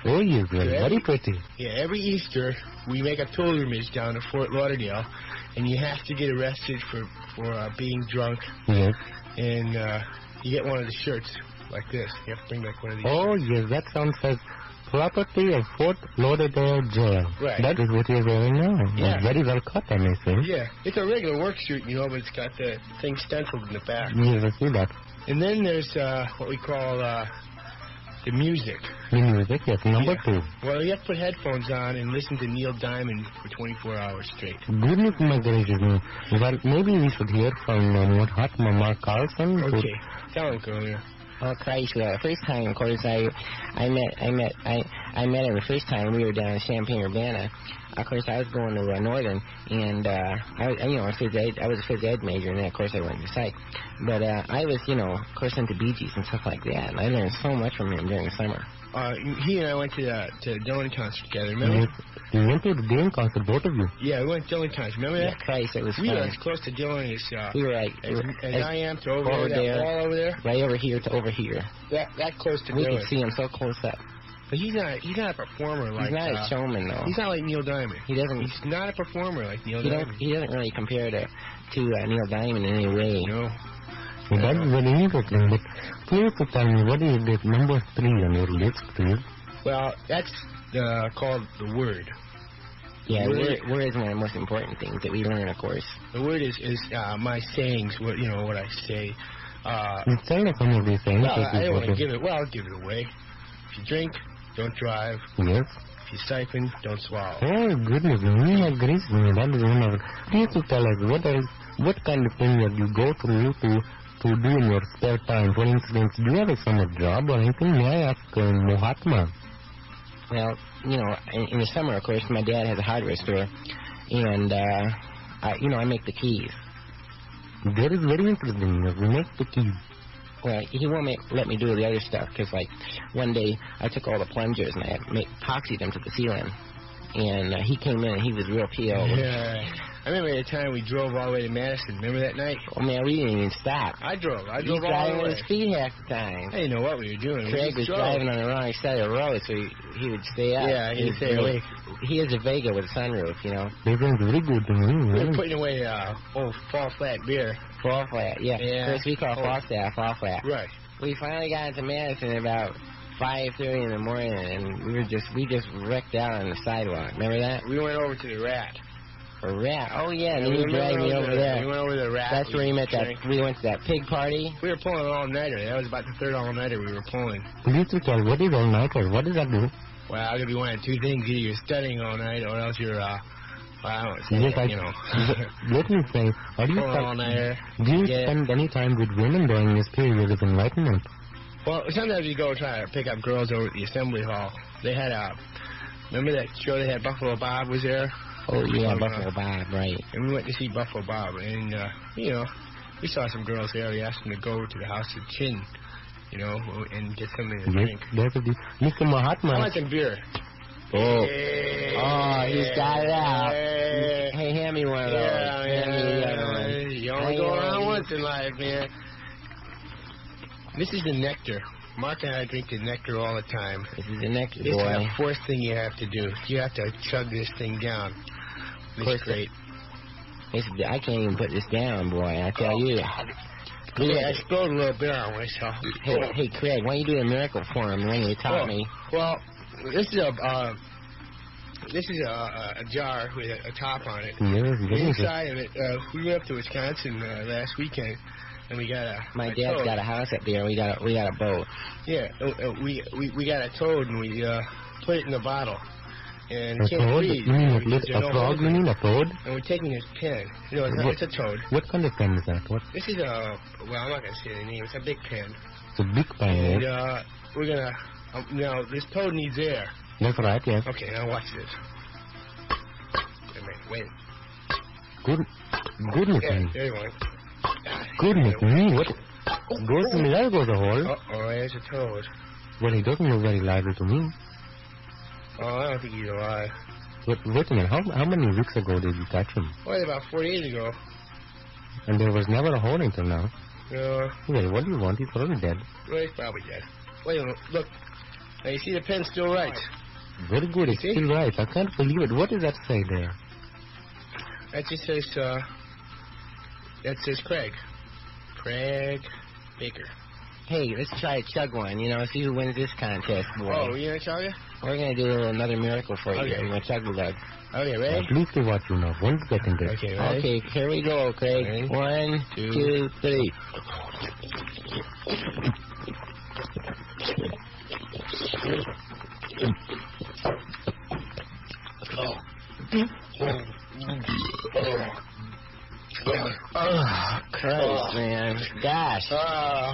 Oh, yes, very pretty. Yeah, every Easter we make a pilgrimage down to Fort Lauderdale, and you have to get arrested for being drunk. Yes. And you get one of the shirts like this. You have to bring back one of these. Oh, yes, that sounds as property of Fort Lauderdale Jail. Right. That is what you're wearing now. Yeah. Very well cut, I may say. Yeah, it's a regular work suit, you know, but it's got the thing stenciled in the back. Yes, I see that. And then there's what we call the music. The music, yes, number 2. Well, you have to put headphones on and listen to Neil Diamond for 24 hours straight. Goodness my gracious me. Well, maybe we should hear from Mahatma Mark Carlson. Okay, tell him, Kahuna. Oh Christ! Well, the first time, of course, I met him the first time we were down in Champaign-Urbana. Of course, I was going to Northern, and I was a phys ed major, and then of course I went to psych. But I was, of course, into Bee Gees and stuff like that, and I learned so much from him during the summer. He and I went to the Dylan concert together, remember? You went to the Dylan concert, both of you? Yeah, we went to Dylan concert, remember that? Yeah, Christ, it was fun. We were as close to Dylan as, we were like, as I am to over there, that wall over there. Right over here to over here. That close to we Dylan. We could see him so close up. But he's not a performer like... He's not a showman, though. He's not like Neil Diamond. He's not a performer like Neil Diamond. He doesn't really compare to Neil Diamond in any way. No. Well, that's very interesting, but please tell me, what is this number 3 on your list, please? Well, that's called the word. Yeah, word is one of the most important things that we learn, of course. The word is my sayings, what I say. You tell us some of these things. Well, I don't want to give it. Well, I'll give it away. If you drink, don't drive. Yes. If you siphon, don't swallow. Oh, goodness me, agrees with me. That is one of it. Please tell us, what kind of thing that you go through to do in your spare time? For instance, do you have a summer job or anything? May I ask Mahatma? Well, in the summer, of course, my dad has a hardware store, and, I make the keys. That is very interesting. We make the keys. Well, he won't let me do the other stuff, because, one day I took all the plungers and I epoxied them to the ceiling, and he came in and he was real PO. Yeah. I remember the time we drove all the way to Madison. Remember that night? Oh, man, we didn't even stop. I drove all the way. He was driving with his feet half the time. I didn't know what we were doing. Craig was driving on the wrong side of the road, so he would stay up. Yeah, he would stay awake. He has a Vega with a sunroof, They sound very good to me. We were putting away old Fall Flat beer. Fall Flat, yeah. Of course, we call Fall Flat. Right. We finally got into Madison about 5:30 in the morning, and we just wrecked out on the sidewalk. Remember that? We went over to the Rat. A Rat? Oh, yeah, and you dragged me over there. We went over to the Rat. That's where we met we went to that pig party. We were pulling an all-nighter. That was about the third all-nighter we were pulling. Please tell, what is all-nighter? What does that do? Well, I'm going to be one of two things. Either you're studying all night, or else you're, I don't know, Let me say, do you spend any time with women during this period of enlightenment? Well, sometimes you go try to pick up girls over at the assembly hall. They had remember that show they had, Buffalo Bob was there? Oh, yeah, Buffalo Bob, right. And we went to see Buffalo Bob, and, we saw some girls there. We asked them to go over to the House of Chin, and get something to drink. Mr. Mahatma. I want some beer. Oh, he's got it out. Hey, hand me one of those. Yeah, you only go around once in life, man. This is the nectar. Mark and I drink the nectar all the time. This is the nectar, This boy. is the fourth thing you have to do. You have to chug this thing down. It's great. I can't even put this down, boy, I tell you. Yeah, I spilled a little beer on myself. Hey, Craig, why don't you do a miracle for him when you taught me? Well, this is a jar with a top on it. Inside of it, we went up to Wisconsin last weekend, and we got My dad's got a house up there. We got a boat. Yeah, we got a toad, and we put it in a bottle. And a can't toad? breathe. You mean a frog? You mean a toad? And we're taking his pen. It's a toad. What kind of pen is that? This is I'm not going to say the name. It's a big pen. It's a big pen, And yes? we're going to, now, this toad needs air. That's right, yes. Okay, now watch this. Wait. Goodness yeah, me. there you go. Goodness me, what? Goes to me, there goes a hole. Oh, there's a toad. Well, he doesn't look very lively to me. Oh, I don't think he's alive. Wait a minute, how many weeks ago did you catch him? Well, about 4 days ago. And there was never a hole until now? No. Well, what do you want? He's probably dead. Well, he's probably dead. Wait a minute, look. Now, you see the pen still writes. Very good, it's still right. I can't believe it. What does that say there? That just says, Craig. Craig Baker. Hey, let's try a chug one, see who wins this contest, boy. Oh, you gonna chug it? We're gonna do another miracle for you. Okay. We're gonna chug the lug. Okay, ready? Please do what you know. 1 second. Okay, ready? Okay, here we go, Craig. Ready? 1, 2, 3. Oh, Christ, man. gosh.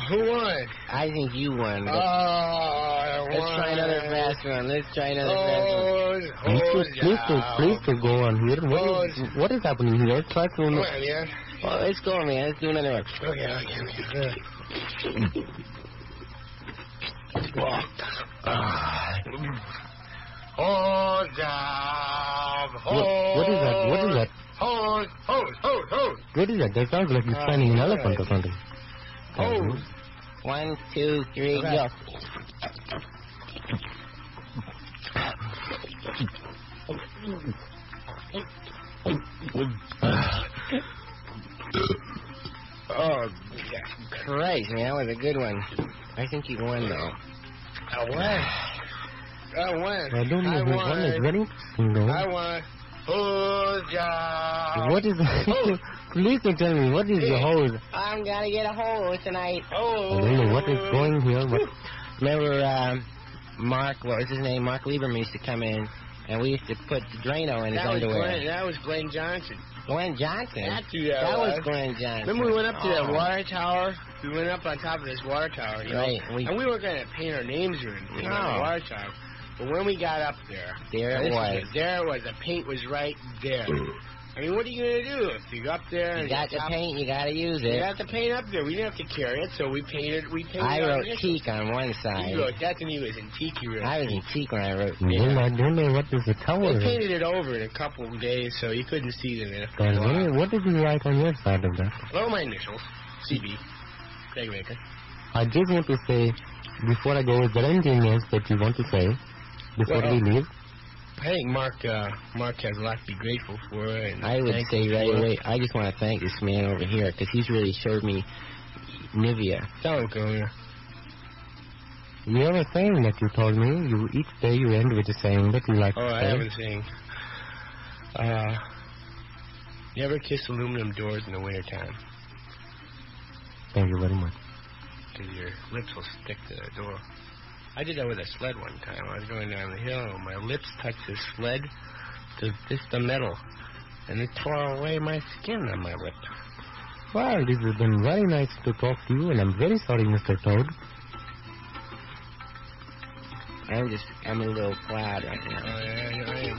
Who won? I think you won. Let's try another fast one. Let's try another fast one. Please to go on here. What is happening here? Try to... Come on, yeah. Oh, let's go, man. Let's do another one. Okay. Hold up. What is that? What is that? Hold. What is that? That sounds like he's finding an elephant or something. Hold. 1, 2, 3, go. Oh, Christ, man, that was a good one. I think you won, though. I won. I don't know who won. It's very interesting, though. I won. What is that? Please don't tell me. What is the hose? I'm gonna get a hose tonight. I don't know what is going here. But... Remember, Mark, what was his name? Mark Lieberman used to come in, and we used to put the Drano in his underwear. That was Glenn Johnson. Glenn Johnson? That was Glenn Johnson. Remember we went up to that water tower? We went up on top of this water tower, you know? Right. And we weren't going to paint our names or anything on the water tower. But when we got up there, there it was. The paint was right there. I mean, what are you going to do? If you go up there and you got the paint, you got to use it. You got the paint up there. We didn't have to carry it, so we painted. I wrote teak on one side. You wrote that, and he was in teak. I was in teak when I wrote. I don't know what is the tower. They painted it over in a couple of days, so you couldn't see them. What did you write on your side of that? Well, my initials, CB, Craig Baker. I just want to say, before I go, is there anything else that you want to say before we leave? I think Mark has a lot to be grateful for. And I would say right away, I just want to thank this man over here, because he's really showed me Nivea. Tell him, come here. You have a saying that you told me. Each day you end with a saying that you like to say. I have a saying. Never kiss aluminum doors in the wintertime. Thank you very much. Because your lips will stick to the door. I did that with a sled one time. I was going down the hill, and my lips touched the sled to just the metal, and it tore away my skin on my lip. Well, this has been very nice to talk to you, and I'm very sorry, Mr. Toad. I'm a little glad right now. I am.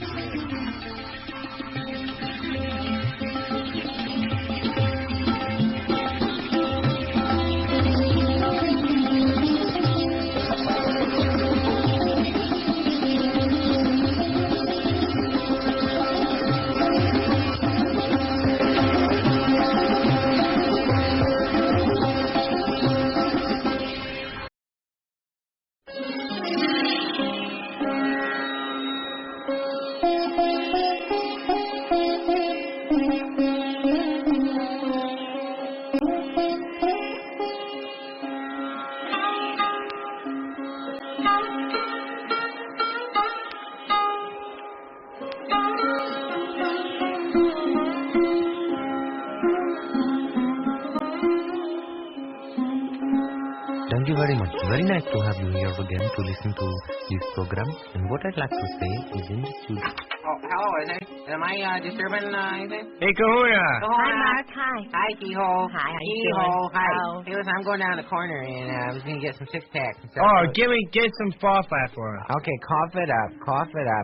Thank you very much. Very nice to have you here again to listen to this program. And what I'd like to say is in the studio. Oh, hello, is it? Am I disturbing anything? Hey, Kahuna. Hi, Mark. Hi. Hi, Keyhole. Hi, how you Keyhole. doing? Hi. Oh. Hey, listen, I'm going down the corner, and I was going to get some six-packs and stuff. Oh, get some fall flat for him. Okay, cough it up.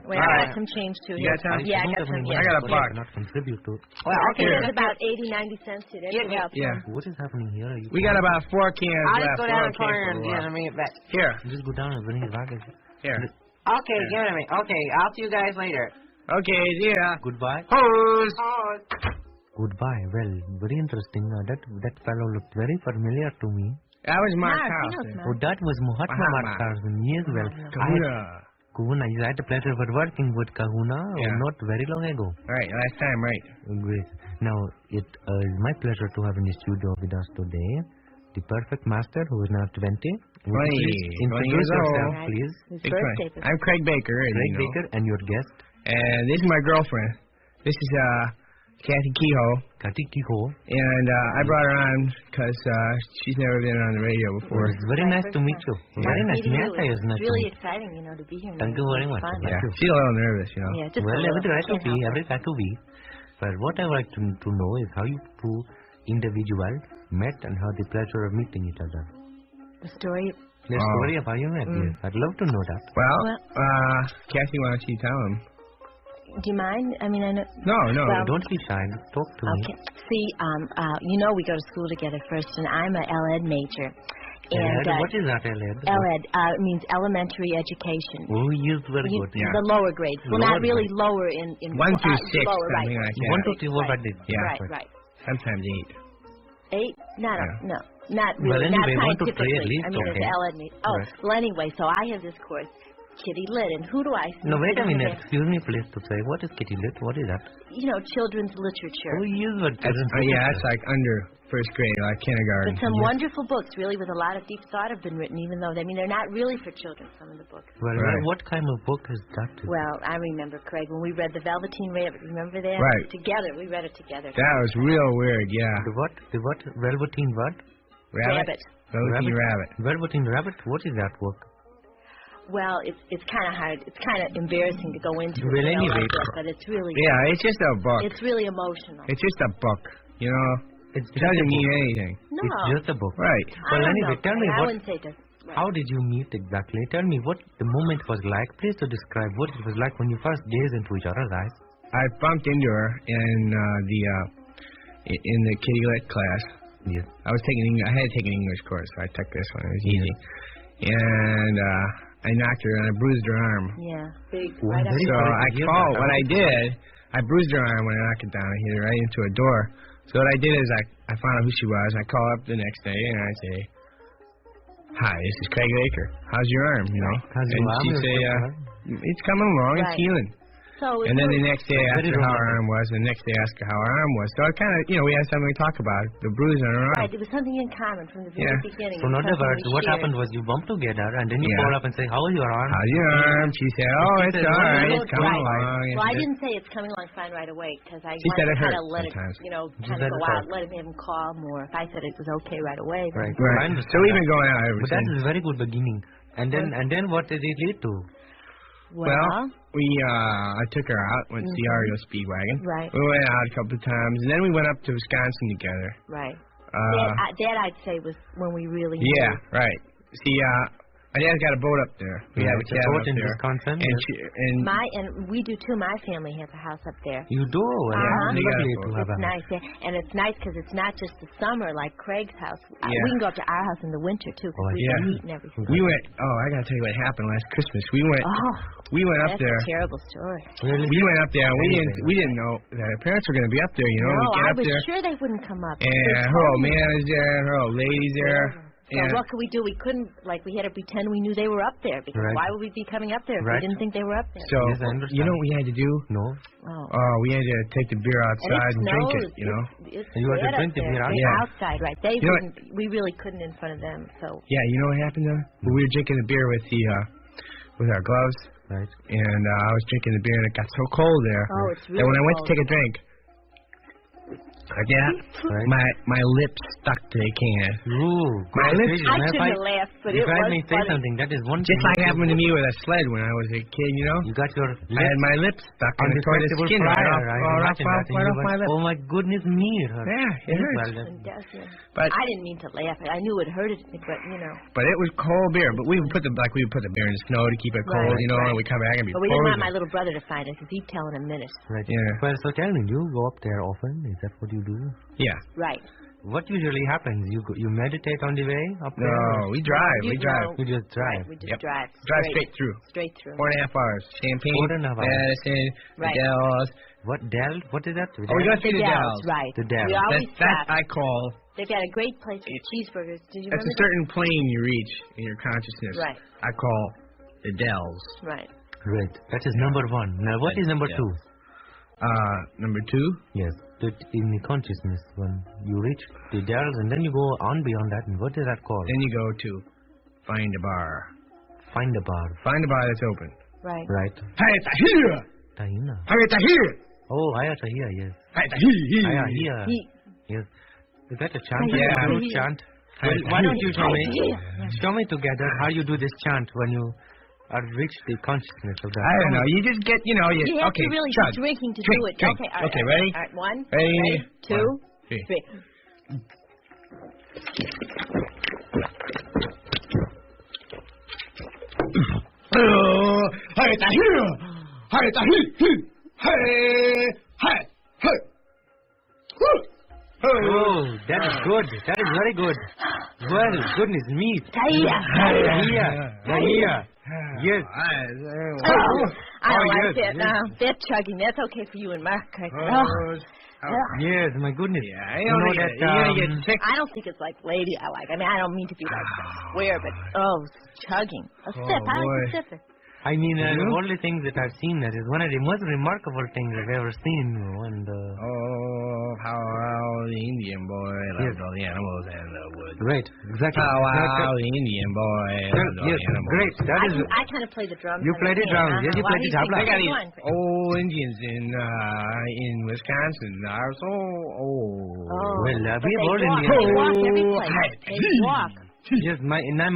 Wait, I got some change too. You got some? Yeah, I got some. I got a buck. Not contribute to. Well, okay. It's about 80-90 cents today. Yeah. What is happening here? We got about 4 cans I'll left. just go down the corner and get me back. Here. Just go down and bring it back. Here. Okay, give it to me. Okay, I'll see you guys later. Okay, see ya. Goodbye. Hose. Goodbye. Well, very interesting. That fellow looked very familiar to me. That was Mark Tarzoon. Oh, that was Mahatma Tarzoon. Yes, well. Kahuna. I had the pleasure of working with Kahuna not very long ago. Right, last time, right. Great. Now, it is my pleasure to have in the studio with us today the perfect master who is now 20. Please introduce yourself, please. I'm Craig Baker. Craig Baker and your guest. And this is my girlfriend. This is Kathy Kehoe. Kathy Kehoe. And I brought her on because she's never been on the radio before. It's very nice to meet you. Very nice. It's really exciting, to be here. Thank you very much. Yeah. She's a little nervous, Yeah, just well, every right to be. But what I would like to know is how you two individuals met and had the pleasure of meeting each other. The story. The story of how you met, yes. I'd love to know that. Well, Kathy, why don't you tell him? Do you mind? I mean, I know. No, Well, don't be shy. Talk to me. Okay. See, you know we go to school together first, and I'm a L.Ed major. And, What is that, L.Ed? L.Ed means elementary education. Oh, yes, very good. The lower grades. Well, not really lower in 1 through 6, lower, right. something like that. 1 to 3, what did? Yeah. Right. Sometimes 8. 8? No, not Well, really. anyway, not 1 to 3 scientifically. at least, I mean, okay. it's L.Ed. Oh, Right. well, anyway, so I have this course, Kitty Lit, and who do I see? No, wait a sitting minute. there? Excuse me, please, to say. What is Kitty Lit? What is that? You know, children's literature. Oh, yes, what that's like under first grade, like kindergarten. But some wonderful books, really, with a lot of deep thought have been written, even though, I mean, they're not really for children, some of the books. Well, what kind of book is that? Well, I remember, Craig, when we read The Velveteen Rabbit. Remember that? Right. Together. We read it together. That was real weird, yeah. The what? Velveteen what? Rabbit. Velveteen Rabbit. Velveteen Rabbit? What is that book? Well, it's kind of hard. It's kind of embarrassing to go into Well, it, anyway. like this, but it's really... Yeah, it's just a book. It's really emotional. It's just a book, you know. It doesn't mean anything. No. It's just a book. Right. Well, I don't anyway, know, tell me Craig. I what... wouldn't say it does. Right. How did you meet exactly? Tell me what the moment was like. Please to describe what it was like when you first gazed into each other's eyes. I bumped into her in the Kitty Lit class. Yes. I had to take an English course, so I took this one. It was easy. And I knocked her and I bruised her arm. Yeah, big. Well, Right very So sorry I to hear called. that. What I did, I bruised her arm when I knocked it down. I hit her right into a door. So what I did is I found out who she was. I call up the next day and I say, "Hi, this is Craig Baker. How's your arm? You know?" How's your and arm? she say, "It's coming along. It's Right. healing." So And then the next day I asked her how her arm was, and the next day I asked her how her arm was. So it kind of, we had something to talk about, the bruise on her arm. Right, there was something in common from the very beginning. So in other Something words, we what shared. happened was you bumped together and then you Yeah. call up and say, how is your arm? How's your arm? She said, "Oh, it's said, all "Oh, right. it's It's coming Right. along." Well, I didn't say it's coming along fine right away because I She said wanted to it kind hurt of let sometimes. it, She kind said of it go out, hurt. let him call more. If I said it was okay right away, then Right. Right. I understand So we've that. been going out ever But that since. is a very good beginning. And then what did it lead to? well, I took her out, went to see REO Speedwagon. Right. We went out a couple of times, and then we went up to Wisconsin together. right. Uh, That I'd say was when we really Yeah, knew. right. See, my dad's got a boat up there. We have a It's cabin boat up in there. Wisconsin. And And we do too. My family has a house up there. You do? Well, Uh-huh. it's lovely to have It's a nice, yeah. And it's nice because it's not just the summer like Craig's house. Yeah. We can go up to our house in the winter too because we can eat and everything. We went. Oh, I gotta tell you what happened last Christmas. We went up That's there. a terrible story. We went up there. And we didn't know that our parents were gonna be up there. You know, No, we get I up was there, sure they wouldn't come up. and They her told old me. man is there, her old lady's there. So And what could we do? We couldn't, we had to pretend we knew they were up there because Right. why would we be coming up there if Right. we didn't think they were up there? so, you know what we had to do? No. Oh. We had to take the beer outside and drink it. You know. It's You had to dead drink up the there. beer It's outside? outside, right? They You know what? wouldn't. We really couldn't in front of them. So Yeah, you know what happened though? We were drinking the beer with our gloves. Right. And I was drinking the beer, and it got so cold there. Oh, it's that when really I went to cold. take a drink, like that, my lips stuck to the can. Ooh, My lips. I shouldn't have laughed, but if it I was may say funny. something, that is one Just thing. like happened to me with a sled when I was a kid, you know. You got your I had my lips stuck on in the the toilet festival skin right fryer, off, I right off, imagine that, and right you off my went, lip. oh my goodness me, it hurt. Yeah, it hurts. Well, It does, yeah. But I didn't mean to laugh. I knew it hurted me, but But it was cold beer. But we would put the beer in the snow to keep it cold, Right, you know. right. And we come back and be But we didn't want frozen. my little brother to find it because he'd tell in a minute. Right. Yeah. Well, so tell me, do you go up there often? Is that what you do? Yeah. Right. What usually happens? You meditate on the way up there? No, we drive. We drive. You just drive. Right, we just drive. Drive straight through. Straight through. 4.5 hours. Champagne, 4.5 hours. Madison, Right. the Dells. What Dell? What is that? Oh, we go through the Dells. Right. The Dells. We always That stop. I call. They've got a great place for cheeseburgers. Did you That's a remember certain plane you reach in your consciousness. Right. I call the Dells. that? Right. Right. That is number one. Now, what is number two? Number two? Yes. In the consciousness, when you reach the Dells and then you go on beyond that, and what is that called? Then you go to find a bar. Find a bar. Find a bar that's open. Right. Right. Hayatahira! Tahina. Hayatahira! Oh, Hayatahira, yes. Hayatahira! Hayatahira. Yes. Is that a chant? Yeah. That you do chant? Well, why don't you show me together how you do this chant when you are reached the consciousness of that? I don't know. You just get, You have okay, to really chug. be drinking to Drink, do it. drink. Okay, all right. Okay, all right, ready? All right, one. Ready? Two. Three. Three. Oh, that is good. That is very good. Well, goodness me. Yes. I don't like that now. That chugging, that's okay for you and Mark. Yes, my goodness. Yeah, you know that, I don't think it's like ladylike. I mean, I don't mean to be like swear, but chugging. A sip. I like a sipper. I mean, the only things that I've seen, that is one of the most remarkable things I've ever seen. And how the Indian boy loved all the animals and the woods. Right, exactly. How the Indian boy loved all the animals. Great. That is. I kind of play the drums. You play the drums. Yes, you play the tabla. They got these old Indians in Wisconsin. Are so old. Well, we have old Indians. They walk every place. They walk. Yes, in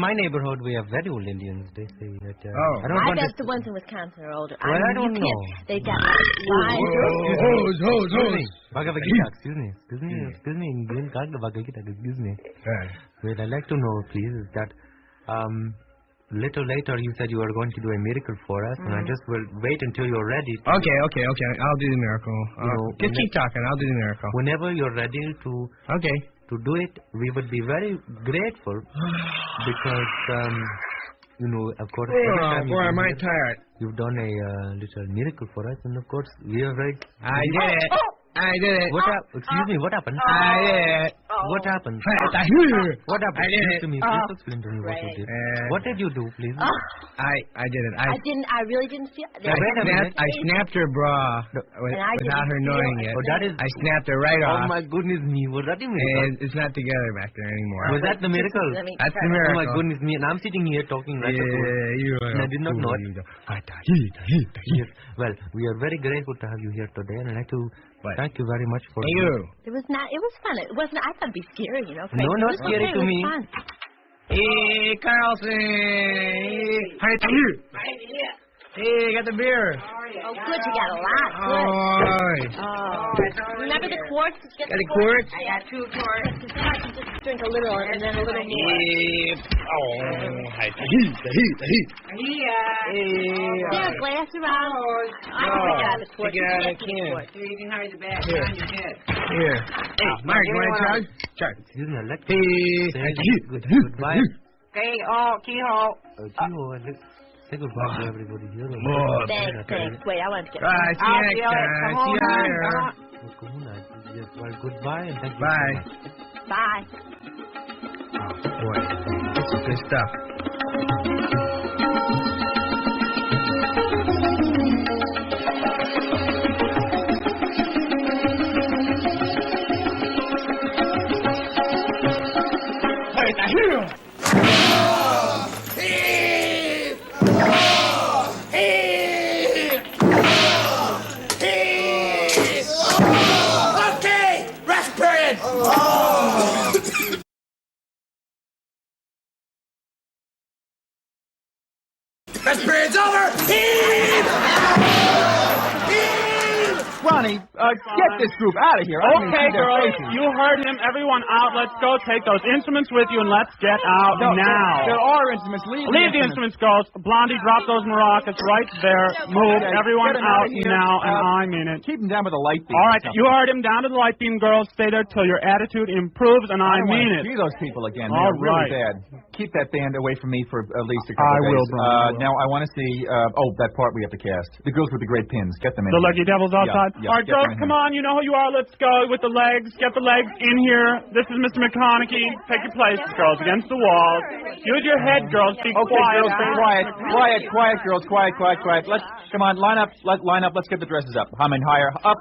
my neighborhood we have very old Indians. They say that. I bet the ones in Wisconsin are older. Well, I don't know. They got lines. Excuse me. Well, I'd like to know, please, is that little later you said you were going to do a miracle for us, and I just will wait until you're ready. Okay. I'll do the miracle. Just keep talking. I'll do the miracle. Whenever you're ready to. Okay. To do it, we would be very grateful because, of course, boy, am I tired. You've done a little miracle for us, and of course, we are very. I did it. Excuse me, what happened? I did it. What happened? What happened? I did it. To me, please explain to me what you did. What did you do, please? I did it. I really didn't feel it. I snapped her bra without her knowing it. I snapped her right off. Oh my goodness me, was that the miracle? And it's not together back there anymore. Was that the miracle? That's the miracle. Oh my goodness me, and I'm sitting here talking right and I did not know it. Yes. Well, we are very grateful to have you here today, and I'd like to thank you very much for It was fun. It wasn't. I thought it'd be scary, No, not scary to me. Fun. Hey, Carlson. Hey, I got the beer. Oh, good. You got a lot. Good. Remember the quarts? Got the quarts? I got 2 quarts. Because I can just drink a little and then a little more. The heat. There's a glass around. Take it out of the can. So you can hide the back behind your head. Here. Hey, Mark, you want to chug? Chug. Excuse me, let's Goodbye. Okay, keyhole. Say goodbye to everybody here. Thanks. Wait, I want to get See you later. Well, goodbye and thank you. Bye. Bye. Oh, boy. This is good stuff. Best period's over! Ronnie, get this group out of here. Okay, girls, you heard him. Everyone out. Let's go. Take those instruments with you and let's get out now. There are instruments. Leave the instruments, girls. Blondie, drop those maracas right there. Move everyone out now, and I mean it. Keep them down with the light beam. All right, you heard him. Down to the light beam, girls. Stay there till your attitude improves, and I mean it. See those people again. All They're right. really bad. Keep that band away from me for at least a couple I days. will, Brian. Now, I want to see, that part we have to cast. The girls with the great pins. Get them in. The leggy devils outside? Yeah, all right, girls, come on. You know who you are. Let's go with the legs. Get the legs in here. This is Mr. McConaughey. Take your places, girls, against the walls. Use your head, girls. Be Okay, quiet. girls, be quiet, girls, quiet. Let's come on, line up. Let's get the dresses up. I mean, higher, up.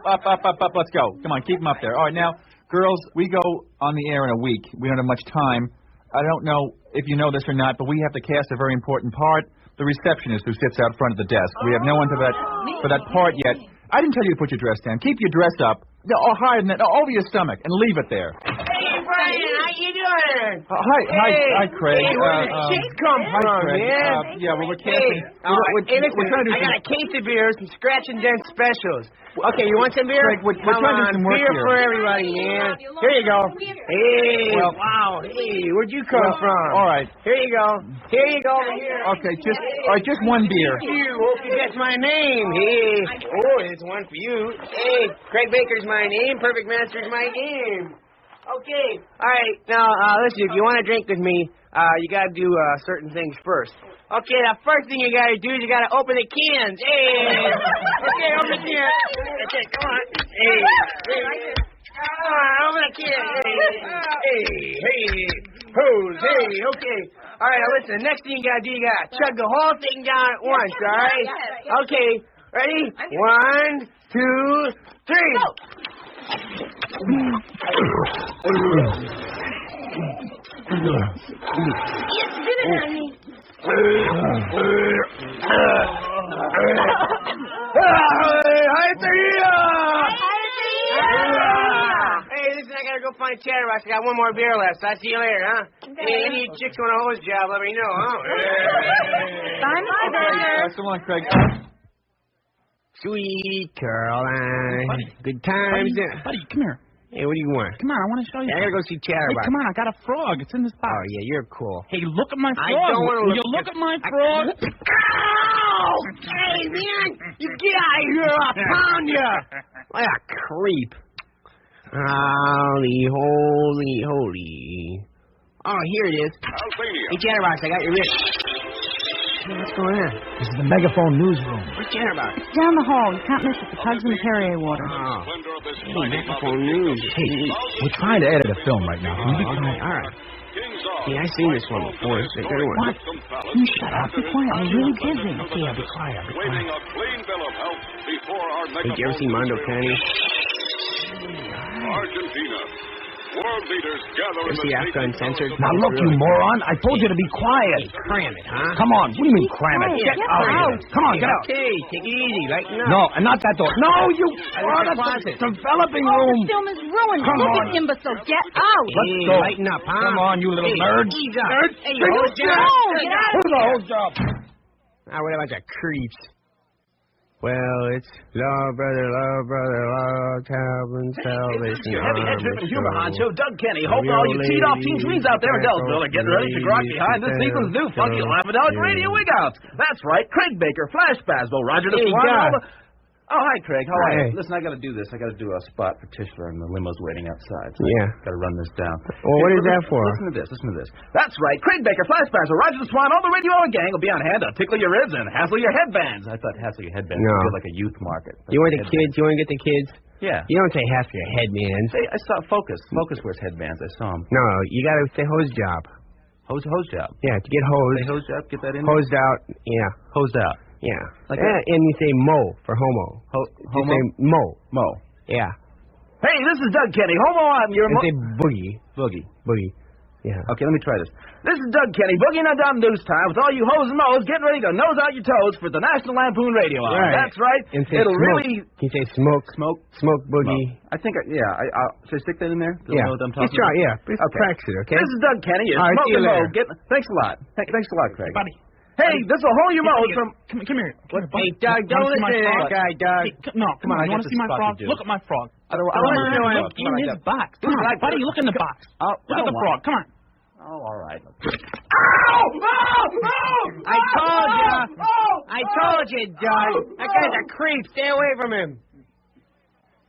Let's go. Come on, keep them up there. All right, now, girls, we go on the air in a week. We don't have much time. I don't know if you know this or not, but we have to cast a very important part. The receptionist who sits out front of the desk. We have no one for that part yet. I didn't tell you to put your dress down. Keep your dress up. No, higher than that. No, over your stomach and leave it there. Hey, Brian, how you doing? morning. Hi, Craig. Hey, where did the chicks come from, Craig. man? Yeah, well, we're casting. Hey, listen, we're trying to do I got a case of beer, some scratch and dent specials. Okay, you want some beer? Craig, we're Come trying to do on, some work beer here. for everybody, man. Here you go. Hey, Well, wow. Hey, where'd you come from? All right. Here you go. Here you go. Here. Okay, just one beer. You hope you guess my name. Hey. Oh, there's one for you. Hey, Craig Baker's my name. Perfect Master's my game. Okay. All right. Now, listen, if you want to drink with me, you got to do certain things first. Okay, the first thing you got to do is you got to open the cans. Hey. Okay, open the can. Okay, come on. Hey. Come on, open the can. Hey. Hose. Hey. Okay. All right, now listen, the next thing you got to do, you got to chug the whole thing down at once, all right? Okay, ready? 1, 2, 3. Hey, listen, I gotta go find Chatterbox. I got one more beer left, so I'll see you later, huh? Hey, any chicks want a hose job, let me know, huh? Bye, Mr. Baker. So long, Craig. Sweet Caroline. Good times. Buddy, come here. Hey, what do you want? Come on, I want to show you. I gotta go see Chatterbox. Hey, come on, I got a frog. It's in this box. Oh, yeah, you're cool. Hey, look at my frog. I don't want to Will you look at my frog? Ow! Hey, man! You get out of here! I'll pound you! What a creep. Holy, holy, holy. Oh, here it is. Hey, Chatterbox, I got your wrist. Hey, what's going on? This is the Megaphone newsroom. Where's Chatterbox? Down the hall. You can't miss it. The Tarzoon Perrier water. Oh. Hey, Megaphone news. Hey, we're trying to edit a film right now. Can you be quiet? All right. Yeah, I've seen this one before. It's a good one. What? You shut up. Be quiet. I'm really busy. Okay, I'll be quiet. Hey, did you ever see Mondo County? Argentina. World leaders gather in the Afro Uncensored. Now look, you moron. I told you to be quiet. Hey, cram it, huh? Come on. What do you mean cram it? Get out of here. Come on, get out. Okay, take it easy. Lighten up. No, and not that door. No, you. the closet. Developing Oh, room. the film is ruined. Come Look on. at imbecile. Get out. Hey, go. lighten up, huh? Come on, you little nerd. Ease up. Nerd. Hey, you hold No, get out of Who's the here. whole job? Ah, what a bunch of creeps. Well, it's love, brother, Calvin, salvation. Heavy-head driven humor honcho Doug Kenny. Hoping all you teed-off teen tweens out there in Dellsville are getting ready to grok behind this season's new funky Lavadog radio wig-outs. That's right, Craig Baker, Flash Basbo, Roger the Swan, all the... Oh, hi, Craig. How are you? Listen, I got to do this. I got to do a spot for Tischler, and the limo's waiting outside. So Yeah. Got to run this down. Well, what is that for? Listen to this. Listen to this. That's right. Craig Baker, Flash Basbo, Roger the Swan, all the Radio Hour gang will be on hand to tickle your ribs and hassle your headbands. I thought hassle your headbands No. would feel like a youth market. You want the kids? You want to get the kids? Yeah. You don't say half your head, man. Say, I saw Focus. Focus wears headbands. I saw him. No, you got to say hose job. Hose job. Yeah, to get hosed. Say hose job. Get that in. Hosed out. Yeah. Hosed out. Yeah. Like and you say mo for homo. Homo? You say mo. Mo. Yeah. Hey, this is Doug Kenny. Homo on your You say boogie. Boogie. Yeah. Okay, let me try this. This is Doug Kenny, boogieing on down news time with all you hoes and moes getting ready to nose out your toes for the National Lampoon Radio Hour. Right. That's right. And say It'll smoke. really... Can you say smoke? Smoke boogie. I think, should I stick that in there? Yeah. Know what I'm talking Just try, about? yeah. Okay. Practice it, okay? This is Doug Kenny. You're All right, see you smoking later. mo. Thanks a lot. Thanks a lot, Craig. Buddy. Hey, this will hold your moles from... Come here. Hey, Doug, don't listen to that guy, Doug. Hey, no, come on. You want to see my frog? Look at my frog. I don't Look in his box. Come on, buddy. Look in the box. Look at the frog. Come on. Oh, all right. I told you, Doug. That guy's a creep. Stay away from him.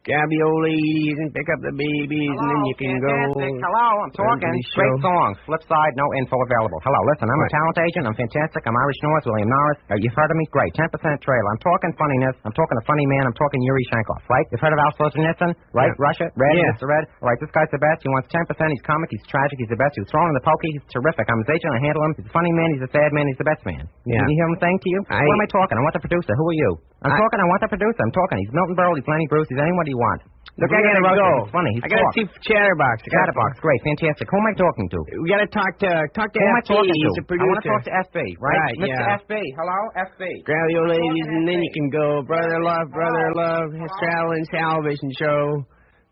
Grab the old ladies and pick up the babies, and then you can go. Hello, I'm talking. Great song. Flip side, no info available. Hello, listen, I'm a talent agent. I'm fantastic. I'm Irish North, William Norris. You've heard of me? Great. 10% trailer. I'm talking funniness. I'm talking a funny man. I'm talking Yuri Shankov, right? You've heard of Al Solzhenitsyn, right? Yeah. Russia, Red, Yeah. Mr. Red. All right, this guy's the best. He wants 10%. He's comic. He's tragic. He's the best. He was thrown in the pokey. He's terrific. I'm his agent. I handle him. He's a funny man. He's a sad man. He's the best man. Yeah. You hear him saying to you? What am I talking? I want the producer. Who are you? I want the producer. I'm talking. He's Milton Berle. He's Lenny Bruce. He's anyone you want. Look, I gotta go. He's funny. He's I gotta see Chatterbox. Chatterbox. Great. Fantastic. Who am I talking to? We gotta talk to Who am I FB. talking He's to? the producer. I want to talk to FB, right? Right, Mr. yeah. FB. Hello, FB. Grab your ladies and then you can go. Brother love, his traveling salvation show.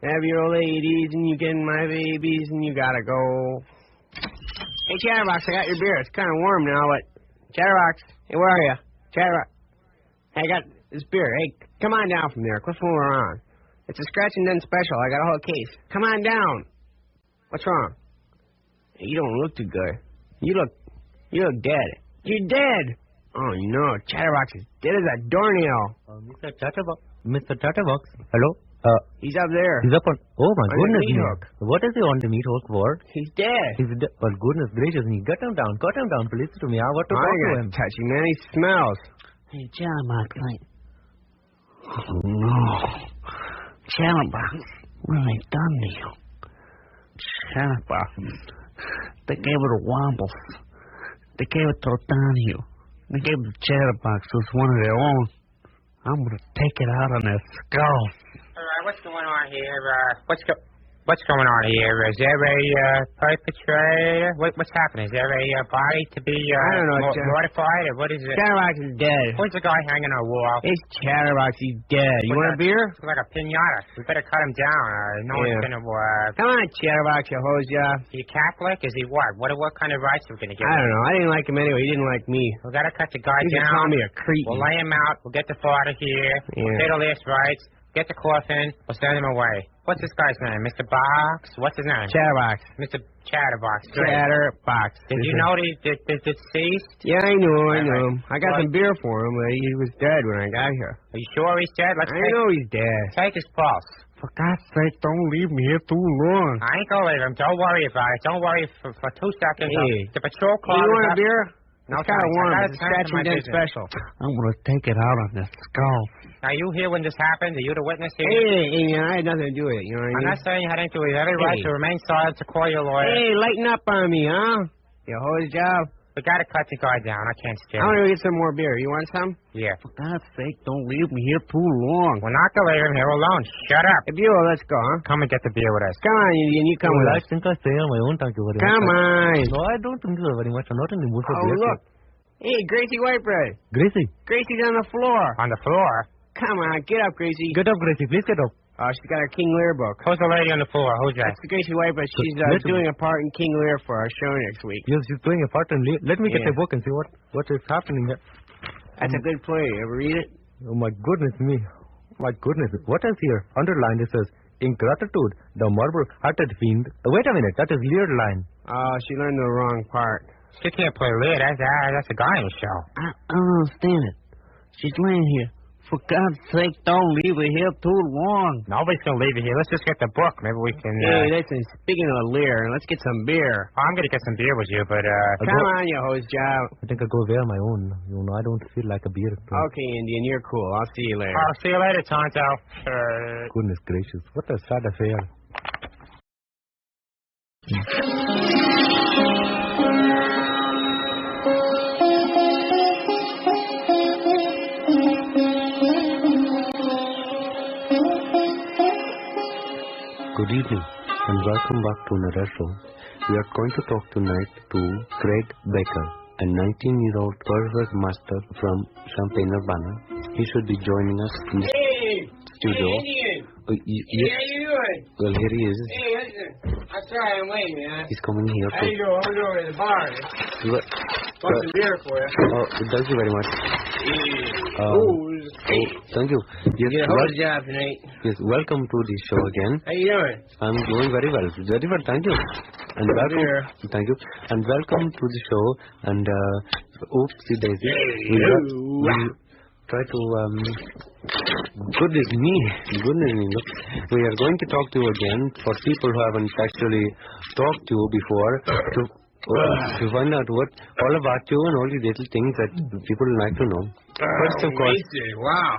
Have your ladies and you get my babies and you gotta go. Hey, Chatterbox, I got your beer. It's kind of warm now, but... Chatterbox, hey, where are you? Chatterbox. Hey, I got this beer. Hey, come on down from there. Quit fooling around. It's a scratch and dent special. I got a whole case. Come on down. What's wrong? Hey, you don't look too good. You look dead. You're dead. Oh, no. Chatterbox is dead as a doornail. Mr. Chatterbox. Hello? He's up there. He's up on... Oh, my On goodness the meat me. hook. What is he on the meat hook for? He's dead. He's dead. Well, goodness gracious me. Cut him down, please, to me. I want to talk to him. Touch him, man. He smells. Hey, Chatterbox, oh, no. Chatterbox, what have they done to you? Chatterbox, they gave it a wobbles. They gave it to O'Donohue. They gave it to Chatterbox, who's one of their own. I'm going to take it out on their skull. What's going on here? What's going on here? Is there a perpetrator? What's happening? Is there a body to be I don't know, mortified, or what is it? Chatterbox is dead. Who's the guy hanging on the wall? It's Chatterbox. He's dead. You want a beer? It's like a pinata. We better cut him down. No one's going to... Come on, Chatterbox, you hose job. Is he Catholic? Is he what? What kind of rights are we going to give him? I don't know. I didn't like him anyway. He didn't like me. We got to cut the guy He down. just called me a creep. We'll lay him out. We'll get the father here. Yeah. We'll pay the last rights. Get the coffin. We'll send him away. What's this guy's name? Mr. Box? What's his name? Chatterbox. Mr. Chatterbox. Great. Chatterbox. Did you know the deceased? Yeah, I knew him. I got some beer for him, but he was dead when I got here. Are you sure he's dead? I know he's dead. Take his pulse. For God's sake, don't leave me here too long. I ain't gonna leave him. Don't worry about it. Don't worry for 2 seconds. Hey. The patrol car. You want a beer? No, it's kind of warm. It's a scratch and dent business. special. I'm going to take it out on their skull. Are you here when this happened? Are you the witness here? Hey, man, I had nothing to do with it. You know what I mean? I'm not saying you had anything to do with it. You have every right to remain silent, to call your lawyer. Hey, lighten up on me, huh? You hose job. We gotta cut the guy down. I can't stand it. I want to get some more beer. You want some? Yeah. For God's sake, don't leave me here too long. We're not gonna leave him here alone. Shut up. If you will, let's go, huh? Come and get the beer with us. Come on, Indian. You come with us. I think I stay on my own. Thank you very much. Come on. No, I don't think so very much. I'm not in the mood for beer. Look. Hey, Gracie Whitebread. Gracie. Gracie's on the floor. On the floor? Come on, get up, Gracie. Get up, Gracie. Please get up. She's got her King Lear book. Who's the lady on the floor? Who's that? That's the Gracie Whitebread. She's doing a part in King Lear for our show next week. Yes, she's doing a part in Let me get the book and see what is happening there. That's a good play. You ever read it? Oh, my goodness me. My goodness. What is here? Underlined, it says, ingratitude, the marble-hearted fiend. Wait a minute. That is Lear line. Oh, she learned the wrong part. She can't play Lear. That's a guy in the show. I don't understand it. She's laying here. For God's sake, don't leave her here too long. Nobody's going to leave you here. Let's just get the book. Maybe we can... Hey, listen, speaking of Lear, let's get some beer. I'm going to get some beer with you, but... Come on, you hose job. I think I'll go wear my own. You know, I don't feel like a beer. Okay, Indian, you're cool. I'll see you later. I'll see you later, Tonto. Goodness gracious. What a sad affair. Good evening and welcome back to another show. We are going to talk tonight to Craig Baker, a 19-year-old perfect master from Champaign-Urbana. He should be joining us in the studio. Indian. Yes. How you doing? Well, here he is. Hey, listen. I'm sorry I'm late, man. He's coming here How you doing? I'm going over to the bar. Want some beer for you. Oh, thank you very much. Thank you. Yes, You get a whole job tonight. Yes, welcome to the show again. How you doing? I'm doing very well. Very well, thank you. And welcome. Thank you. And welcome to the show. And oopsie daisy. We try to goodness me. Look, we are going to talk to you again for people who haven't actually talked to you before to find out all about you and all the little things that people like to know. First, of course, wow.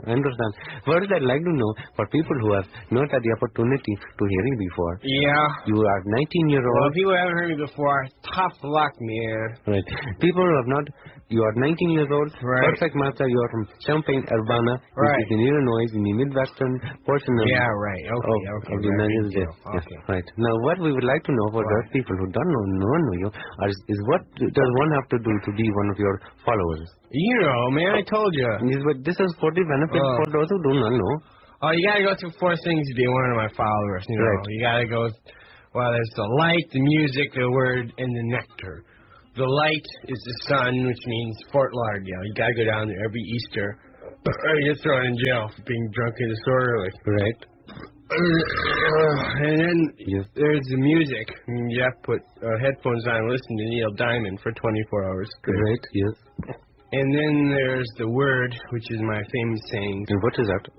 I understand. First, I'd like to know for people who have not had the opportunity to hear you before. Yeah. You are 19-year-old. Well, people haven't heard me before. Tough luck, man. Right. People who have not. You are 19 years old. Right. Perfect master. You are from Champaign-Urbana, Right. which is in Illinois, in the midwestern portion of right. Okay. of the United States. Yes. Right. Now, what we would like to know for those people who don't know you is what does one have to do to be one of your followers? You know, man, I told you. This is for the benefit for those who do not know. Oh, you gotta go through 4 things to be one of my followers. You know, Right. you gotta go Well, there's the light, the music, the word, and the nectar. The light is the sun, which means Fort Lauderdale. You gotta go down there every Easter. Or you get thrown in jail for being drunk and disorderly. Right. And then there's the music. You have to put headphones on and listen to Neil Diamond for 24 hours. Right, yes. And then there's the word, which is my famous saying. And what is that?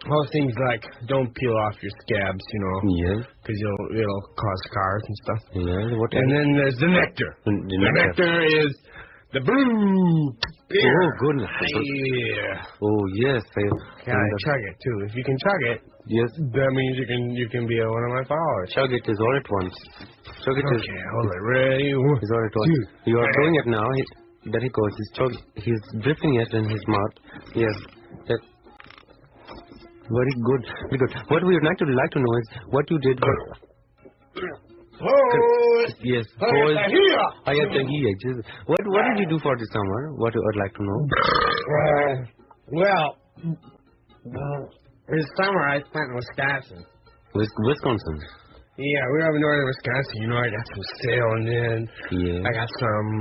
Well, things like, don't peel off your scabs, you know. Yes. Because it'll cause scars and stuff. Yes. And then there's the nectar. The nectar is the blue beer. Oh, goodness. Yeah. Oh, yes. Gotta chug it, too. If you can chug it, yes, that means you can be one of my followers. Chug it is all at once. Chug it is. Okay, hold it. Ready? Is all at once. You are doing it now. There he goes. He's dripping it in his mouth. Yes. Yes. Very good. Very good. What we would like to know is what you did. Yes. What did you do for the summer? What you would like to know? Well, this summer I spent in Wisconsin. Wisconsin. Yeah, we were up in northern Wisconsin. You know, I got some sailing in. Yeah. I got some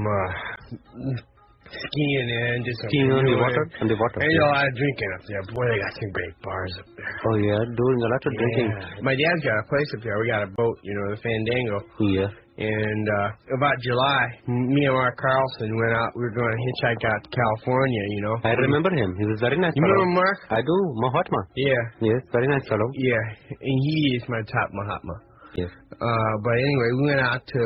skiing in. Just skiing on the water? On the water. And a lot of drinking up there. Boy, they got some great bars up there. Oh, yeah, doing a lot of drinking. My dad's got a place up there. We got a boat, you know, the Fandango. Yeah. And about July, me and Mark Carlson went out. We were going to hitchhike out to California, you know. I remember him. He was very nice. You remember Mark? I do. Mahatma. Yeah. Yes, very nice fellow. Yeah. And he is my top Mahatma. Yes. But anyway, we went out to,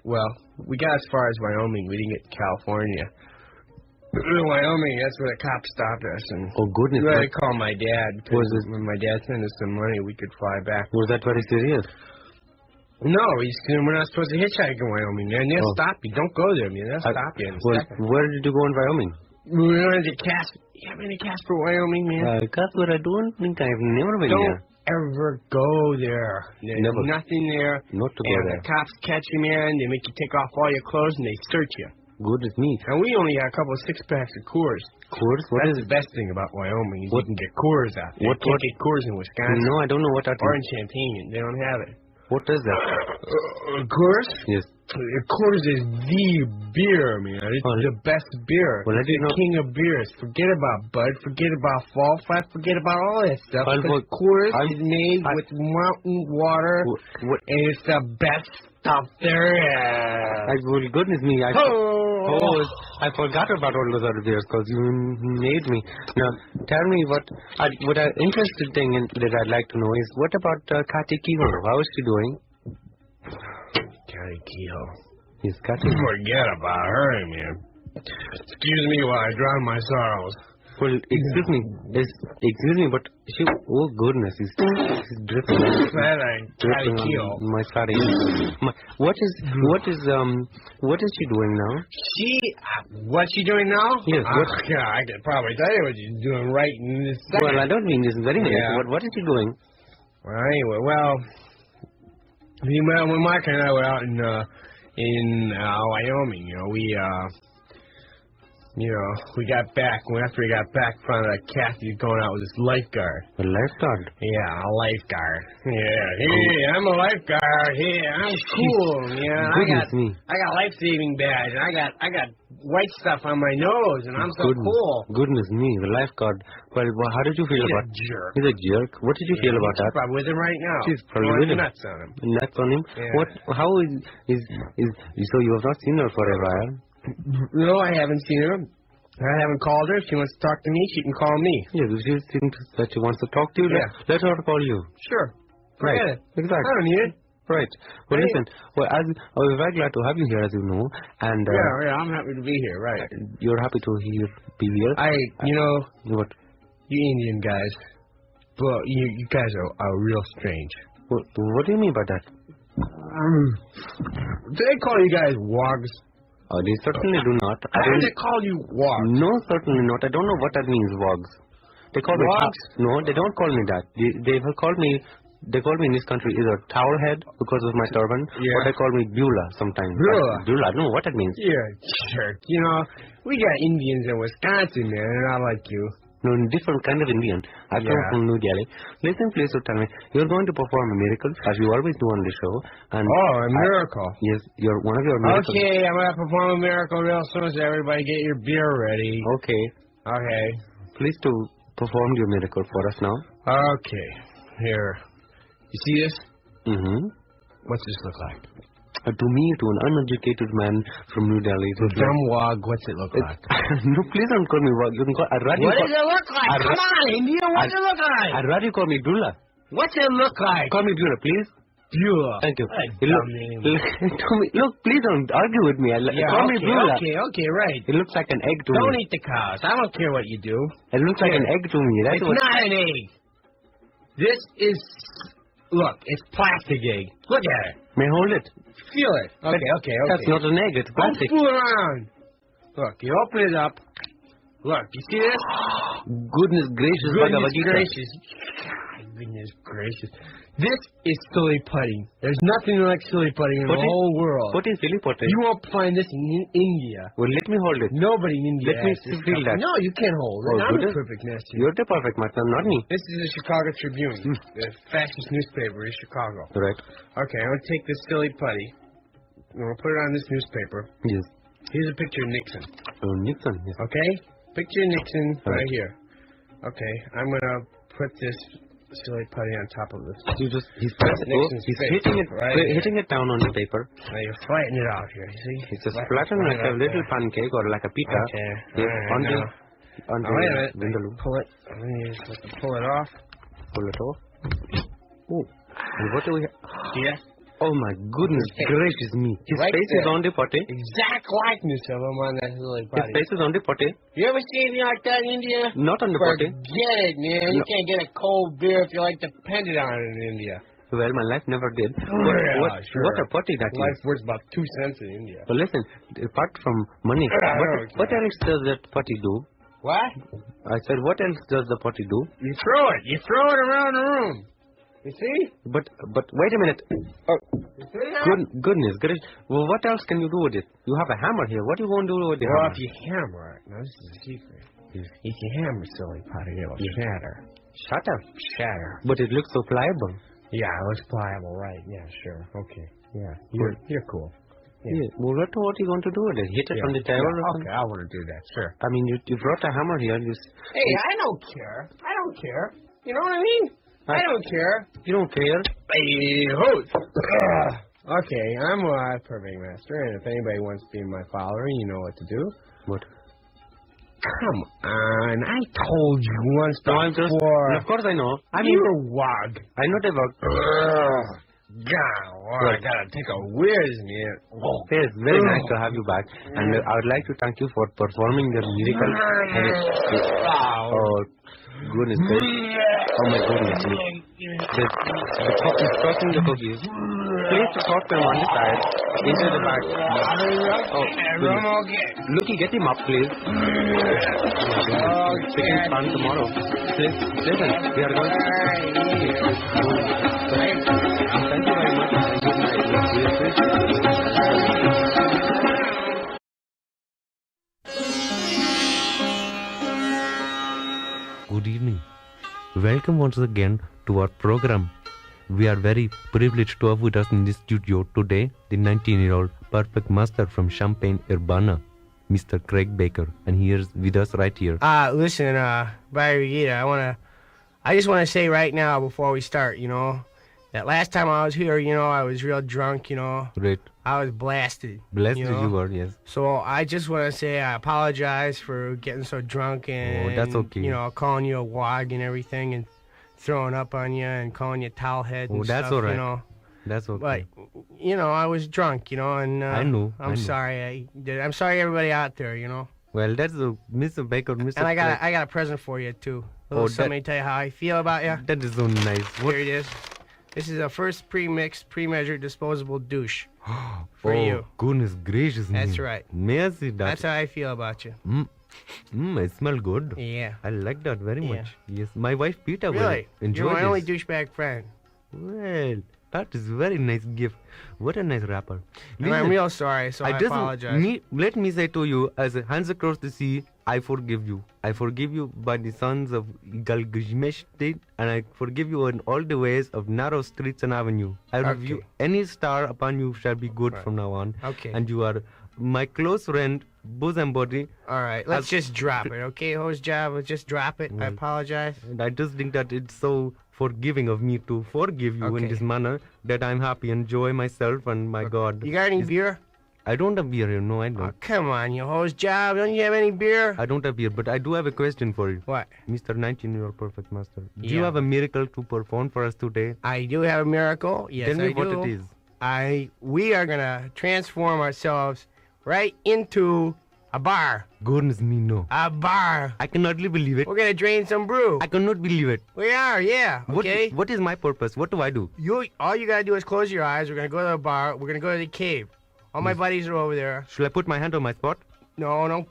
we got as far as Wyoming. We didn't get to California. Wyoming, that's where the cops stopped us. And oh, goodness. We had to call my dad. Because when my dad sent us some money, we could fly back. Was that very serious? No, we're not supposed to hitchhike in Wyoming, man. They'll stop you. Don't go there, man. They'll stop you in a second. Where did you go in Wyoming? We went to Casper. You have any Casper, Wyoming, man? Casper, I don't think I've never been there. Don't ever go there. There's nothing there. Not to go there. The cops catch you, man. They make you take off all your clothes and they search you. Goodness me. And we only got a couple of 6-packs of Coors. Coors? That's the best thing about Wyoming is you can get Coors out there. You can't get Coors in Wisconsin. No, I don't know what that is. Or in Champaign. They don't have it. What is that? Coors? Yes. Coors is the beer, man. It's the best beer. Well, it's the king of beers. Forget about Bud. Forget about Fall Flat. Forget about all that stuff. Because Coors is made with mountain water, and it's the best stuff there is. Well, goodness me. I forgot about all those other beers because you made me. Now, tell me what an interesting thing that I'd like to know is what about Kati Kehoe? How is she doing? Kati Kehoe. Yes, Kati. Forget about her, man. Excuse me while I drown my sorrows. Well, excuse me, but she, oh goodness, she's dripping. Kati Kehoe. My sorry. What is she doing now? What's she doing now? Yes. I could probably tell you what she's doing right in this second. Well, I don't mean this very nice. Yeah. What is she doing? Well, anyway, when Mark and I were out in Wyoming, we got back. After we got back, found out Kathy was going out with this lifeguard. A lifeguard? Yeah, a lifeguard. Yeah, hey, I'm a lifeguard. Hey, I'm cool. Yeah, I got life-saving badge. I got white stuff on my nose, and I'm so cool. Goodness me, the lifeguard. Well, how did you feel about him? He's a jerk. He's a jerk. What did you feel about that? She's probably with him right now. She's probably with him. Nuts on him. Nuts on him? Yeah. What? How is so you have not seen her for a while? No, I haven't seen her. I haven't called her. If she wants to talk to me, she can call me. Yeah, if she thinks that she wants to talk to you, let her call you. Sure. Forget it. Exactly. I don't need it. Right. Well, listen. Well, I was very glad to have you here, as you know. And yeah, I'm happy to be here. Right. You're happy to be here. What? You Indian guys. Well, you guys are real strange. What do you mean by that? Do they call you guys wogs? Oh, they certainly do not. How do they call you wogs? No, certainly not. I don't know what that means, wogs. They call me wogs? No, they don't call me that. They call me in this country either towelhead because of my turban, or they call me Beulah sometimes. Beulah, I don't know what that means. Yeah, jerk. We got Indians in Wisconsin, man, and I like you. No, different kind of Indian. I come from New Delhi. Listen, please, to tell me, you're going to perform a miracle, as you always do on the show. And a miracle. Yes, you're one of your miracles. Okay, I'm going to perform a miracle real soon, so everybody get your beer ready. Okay. Okay. Please to perform your miracle for us now. Okay. Here. You see this? Mm-hmm. What's this look like? To me, to an uneducated man from New Delhi. Dumb wog, what's it look like? No, please don't call me wog. You can call... What does it look like? Come on, Indian, what's it look like? I'd rather you call me Beulah. What's it look like? Call me Beulah, please. Beulah. Thank you. Look, please don't argue with me. Call me Beulah. Okay, right. It looks like an egg to me. Don't eat the cows. I don't care what you do. It looks like an egg to me. It's not an egg. This is... Look, it's plastic egg. Look at it. May I hold it? Feel it. Okay. That's not an egg. It's plastic. Don't fool around. Look, you open it up. Look, you see this? Goodness gracious. Goodness gracious. This is silly putty. There's nothing like silly putty in the whole world. What is silly putty? You won't find this in India. Well, let me hold it. Nobody in India Let me feel that. No, you can't hold it. I'm the perfect master. You're the perfect master, not me. This is the Chicago Tribune, the fastest newspaper in Chicago. Right. Okay, I'm going to take this silly putty. I'm going to put it on this newspaper. Yes. Here's a picture of Nixon. Oh, Nixon, yes. Okay? Picture of Nixon right here. Okay, I'm going to put this silly putty on top of this. He's hitting it down on the paper. Now you flatten it out here, you see? It's just flatten like a little pancake or like a pita. Okay. On the window. Pull it. Pull it off. Pull it off. Oh. And what do we have? Yeah. Oh my goodness gracious me. His face is on the potty. Exact likeness of him on that silly putty. His face is on the potty. You ever see anything like that in India? Not on the potty. Forget it, man. You can't get a cold beer if you like dependent on it in India. Well, my life never did. What a potty that is. Life worth about 2 cents in India. Well, listen, apart from money, what else does that potty do? What? I said, what else does the potty do? You throw it. You throw it around the room. You see? But wait a minute. Oh, goodness gracious. Well, what else can you do with it? You have a hammer here. What are you going to do with the hammer? Well, if you hammer it, now this is a secret. If you hammer silly potty, it'll shatter. Shatter. But it looks so pliable. Yeah, it looks pliable, right? Yeah, sure. Okay. Yeah, you're cool. Yeah. Well, what are you going to do with it? Hit it on the table? Yeah, okay, I want to do that. Sure. I mean, you brought a hammer here. Hey, I don't care. You know what I mean? I don't care. You don't care? Hey, okay, I'm a perfect master, and if anybody wants to be my follower, you know what to do. What? Come on, I told you once before. Of course I know. You're a wog. I know the wog. God, I gotta take a whiz, man. Yes, very nice to have you back, and I would like to thank you for performing the miracle. Goodness gracious. Oh my goodness. He's crossing the cookies. Please to talk to him on the side. Into the back. Oh, goodness. Looky, get him up, please. Second fun tomorrow. Please, listen, we are going to... Thank you very much. And good night. We appreciate it. Good evening. Welcome once again to our program. We are very privileged to have with us in the studio today the 19-year-old perfect master from Champaign-Urbana, Mr. Craig Baker, and he is with us right here. Listen, Barry Regita, I just want to say right now before we start, that last time I was here, I was real drunk, Right. I was blasted. Blasted you were, yes. So I just want to say I apologize for getting so drunk and, that's okay. Calling you a wog and everything and throwing up on you and calling you towel head and that's stuff, all right. That's okay. But, I was drunk, and I know. I'm sorry. I'm sorry everybody out there, Well, that's Mr. Baker, Mr. And I got a present for you, too. Somebody tell you how I feel about you. That is so nice. Here it is. This is a first pre-mixed, pre-measured disposable douche for you. Goodness gracious me. That's right. May I see that? That's how I feel about you. I smell good. Yeah. I like that very much. Yes. My wife Picha will enjoy You're my this. only douchebag friend. Well, That is very nice gift. What a nice rapper. I'm real sorry, so I apologize. Let me say to you, as a hands across the sea, I forgive you. I forgive you by the sons of Gilgamesh, and I forgive you in all the ways of narrow streets and avenue. I review any star upon you shall be good from now on. Okay. And you are my close friend, bosom body. All right, let's just drop it, okay, Hose Job? Let's just drop it. I apologize. And I just think that it's so forgiving of me to forgive you in this manner that I'm happy, enjoy myself and my God. You got any beer? I don't have beer here. No, I don't. Oh, come on, you Hose Job. Don't you have any beer? I don't have beer, but I do have a question for you. What? Mr. 19-year-old perfect master. Do you have a miracle to perform for us today? I do have a miracle. Yes, Tell me I do. what it is. We are going to transform ourselves right into a bar. Goodness me, no. A bar. I cannot believe it. We're going to drain some brew. I cannot believe it. We are, yeah. Okay. What is my purpose? What do I do? All you got to do is close your eyes. We're going to go to the bar. We're going to go to the cave. All my buddies are over there. Should I put my hand on my spot? No, don't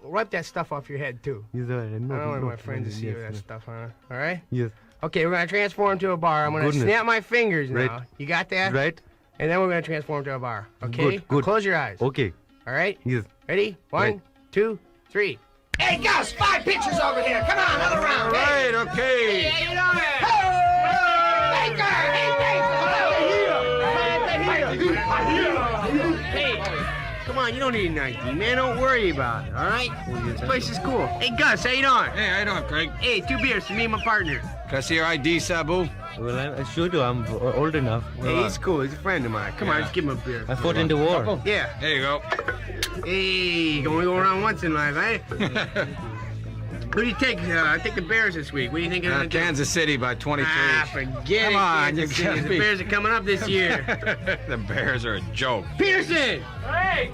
wipe that stuff off your head, too. Yes, I don't want my friends to see that stuff, huh? All right? Yes. Okay, we're going to transform to a bar. I'm going to snap my fingers now. Right. You got that? Right. And then we're going to transform to a bar. Okay? Good. Close your eyes. Okay. All right? Yes. Ready? 1, 2, 3. Hey, Gus, 5 pitchers over here. Come on, another round. All right, okay. Hey, how you doing? Hey, Come on, you don't need an ID, man. Don't worry about it, all right? This place is cool. Hey, Gus, how you doing? Hey, how you doing, Craig? Hey, 2 beers for me and my partner. Can I see your ID, Sabu? Well, I sure do. I'm old enough. Hey, he's cool. He's a friend of mine. Come on, let's give him a beer. I fought in the war. Yeah. There you go. Hey, you can only go around once in life, eh? Who do you take? I take the Bears this week. What do you think? Kansas City by 23. Forget Come it. on, Kansas you City. gotta The be- Bears are coming up this year. The Bears are a joke. Peterson!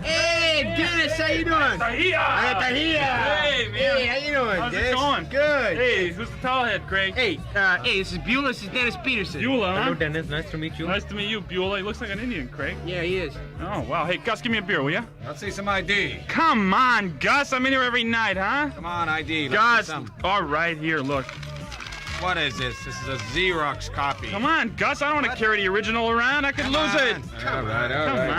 Hey, Dennis, how you doing? Tahia! Hey, man. how you doing, How's Dennis? it going? Good. Hey, who's the tall head, Craig? Hey, this is Beulah. This is Dennis Peterson. Beulah, huh? Hello, Dennis. Nice to meet you. Nice to meet you, Beulah. He looks like an Indian, Craig. Yeah, he is. Oh, wow. Hey, Gus, give me a beer, will ya? Let's see some ID. Come on, Gus. I'm in here every night, huh? Come on, ID. Let's see Gus. some. All right, here, look. What is this? This is a Xerox copy. Come on, Gus. I don't want to carry the original around. I could lose it. All right, all Come right.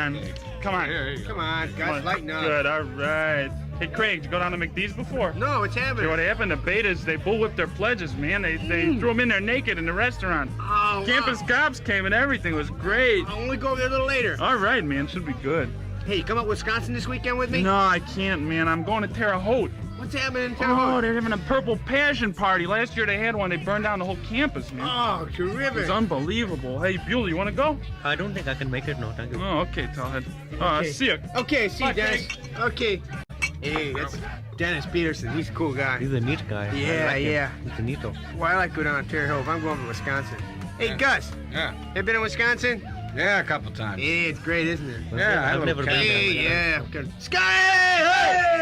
on. Come on. Here you go. Come on, guys, lighten up. Good, all right. Hey, Craig, did you go down to McDee's before? No, what's Hey, happening? what happened? The betas, they bullwhipped their pledges, man. They threw them in there naked in the restaurant. Oh, Campus cops came and everything was great. I'll only go over there a little later. All right, man. Should be good. Hey, you come up Wisconsin this weekend with me? No, I can't, man. I'm going to Terre Haute. What's happening in Terre Oh, Haute? they're having a Purple Passion party. Last year they had one. They burned down the whole campus, man. Oh, It terrific. was unbelievable. Hey, Buell, you want to go? I don't think I can make it. No, thank you. Oh, okay, Tallhead. Okay. See ya. Okay, see you, Bye, Dennis. Okay. Hey, that's Dennis Peterson. He's a cool guy. He's a neat guy. Yeah, I like him. yeah. He's a neato. Well, I like to go down to Terre Haute. I'm going to Wisconsin. Hey, Gus. Yeah. You been in Wisconsin? Yeah, a couple times. Yeah, it's great, isn't it? Yeah, I've never been Hey, there. yeah. Good. Sky!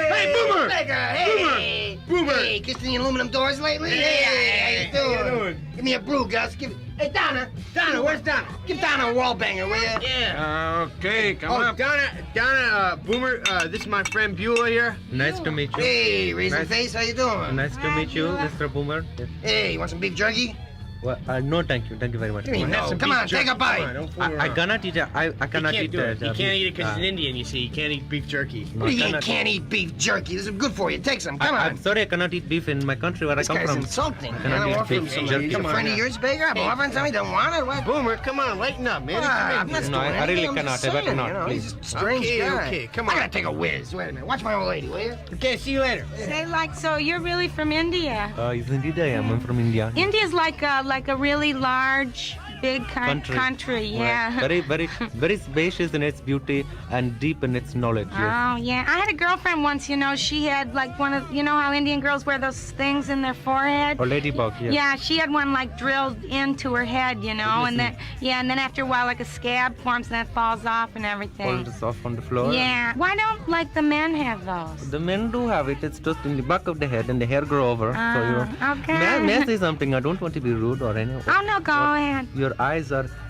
Hey, Boomer! Hey, Boomer! Hey, kissing the aluminum doors lately? Hey, how you doing? Give me a brew, Gus. Hey, Donna. Donna, where's Donna? Give Donna a wall banger, will ya? Yeah. Okay, come Oh, up. Donna, Boomer, this is my friend Beulah here. Nice to meet you. Hey, raisin Nice. face, how you doing? Nice to meet you, Mr. Boomer. Yes. Hey, you want some beef jerky? Well, no, thank you. Thank you very much. Give me no. Come on, take a bite. I cannot eat it. I cannot can't eat do it. You can't eat it because he's an beef. Indian, you see. You can't eat beef jerky. What do you mean can't eat beef jerky? This is good for you. Take some. Come on. I'm sorry, I cannot eat beef in my country where This I come guy's from. insulting. I Man, cannot I'm eat offering beef some. jerky. He's a friend of yours, Baker? I'm offering something he don't want it. What? Boomer, come on, lighten up, man. I'm not No, doing I anything. really I'm cannot. just I better saying, not, you know, please. he's just a strange Okay, guy. okay, come on. I gotta take a whiz. Wait a minute. Watch my old lady, will you? Okay, see you later. Say like so, you're really from India. Yes, indeed I am. I'm from India. India's like a really large, big country. Yeah. Right. Very, very, very spacious in its beauty and deep in its knowledge. Yes. Oh yeah, I had a girlfriend once. You know, she had like one of how Indian girls wear those things in their forehead. Or ladybug, yes. Yeah, she had one like drilled into her head, and then after a while like a scab forms and that falls off and everything. Falls off on the floor. Yeah. Why don't like the men have those? The men do have it. It's just in the back of the head and the hair grow over. So Okay. May I say something? I don't want to be rude or anything. Oh no, go ahead. Your eyes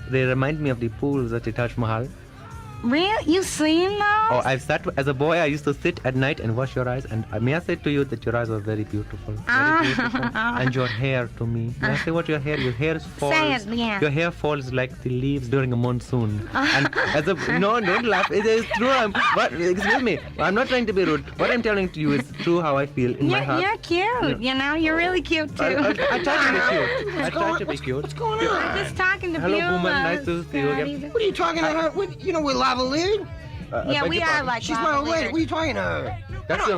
they remind me of the pools at the Taj Mahal. Real? You seen those? Oh, I've sat as a boy. I used to sit at night and wash your eyes, and may I say to you that your eyes are very beautiful, very beautiful, and your hair to me. May I say what your hair? Your hair falls. Say it, yeah. Your hair falls like the leaves during a monsoon. And as a no, don't laugh. It is true. Excuse me. I'm not trying to be rude. What I'm telling to you is true. How I feel in my heart. You're cute. You know, you're really cute too. I try to be cute. I try to be cute. What's going on? I'm just talking to Hello, Beulah. Boomer. Nice to see you again. What are you talking to her? You know we're lavalier. Yeah, we are like She's my old lady. What are you talking to her?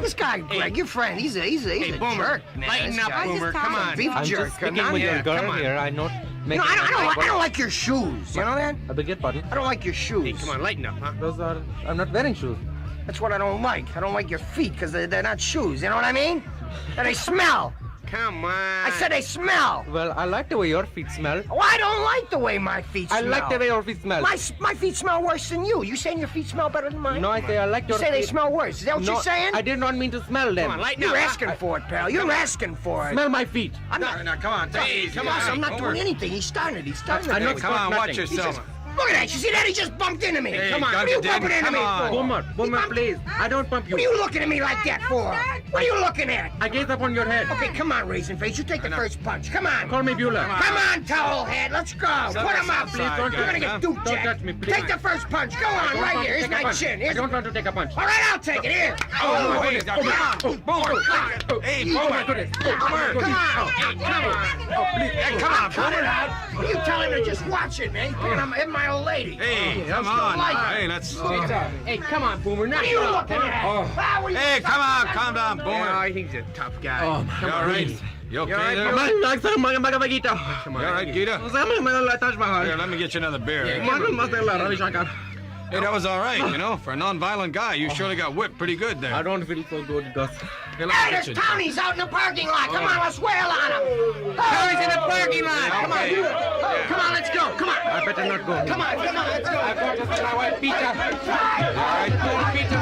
This guy, Greg, your friend, he's a Boomer, jerk, man. lighten up, Boomer. Come on. Beef I'm jerk. just speaking with your girl here. I'm not making. I don't like your shoes. You know that? I beg your pardon? I don't like your shoes. Hey, come on, lighten up, huh? Those are. I'm not wearing shoes. That's what I don't like. I don't like your feet because they're not shoes. You know what I mean? And they smell. Come on. I said they smell. Well, I like the way your feet smell. Oh, I don't like the way my feet smell. I like the way your feet smell. My feet smell worse than you. You saying your feet smell better than mine? No, I say I like your feet. You say they smell worse. Is that what you're saying? I did not mean to smell them. Come on, lighten up. You're asking for it, pal. You're asking for it. Smell my feet. I'm not. No, come on. Hey, come on. I'm not doing anything. He started. I'm not Come on, watch yourself. Look at that. You see that? He just bumped into me. Hey, Come on. What are you bumping into me for? Boomer, please. I don't bump you. What are you looking at me like that for? What are you looking at? I gaze up on your head. Okay, come on, Raisin Face. You take the first punch. Come on. Call me Beulah. Come on, towel head. Let's go. Put him up. Please don't You're gonna get duped, Don't Jack. touch me, please. Take the first punch. Go on, right here. Here's my chin. I don't want to take a punch. All right, I'll take it. Here. Oh, wait. Come on. Boomer. Hey, Boomer. Come on. Hey, come on, Cut it out. What are you telling her? Just watch it, man. I'm hitting my old lady. Hey, come on. Hey, let's. Hey, come on, Boomer. What are you looking at? Hey, come on. Calm down, Boomer. Yeah, he's a tough guy. Oh, You all right? You okay there? Come on. You all right, Gita? Here, let me get you another beer. Hey, that was all right, you know. For a non-violent guy, you surely got whipped pretty good there. I don't feel so good, Gus. Hey, there's Tony's out in the parking lot. Come on, let's wail on him. Tony's in the parking lot. Come on. Come on, let's go. Come on. I better not go. Come on, let's go. I've got to tell my wife, Picha. All right, Picha.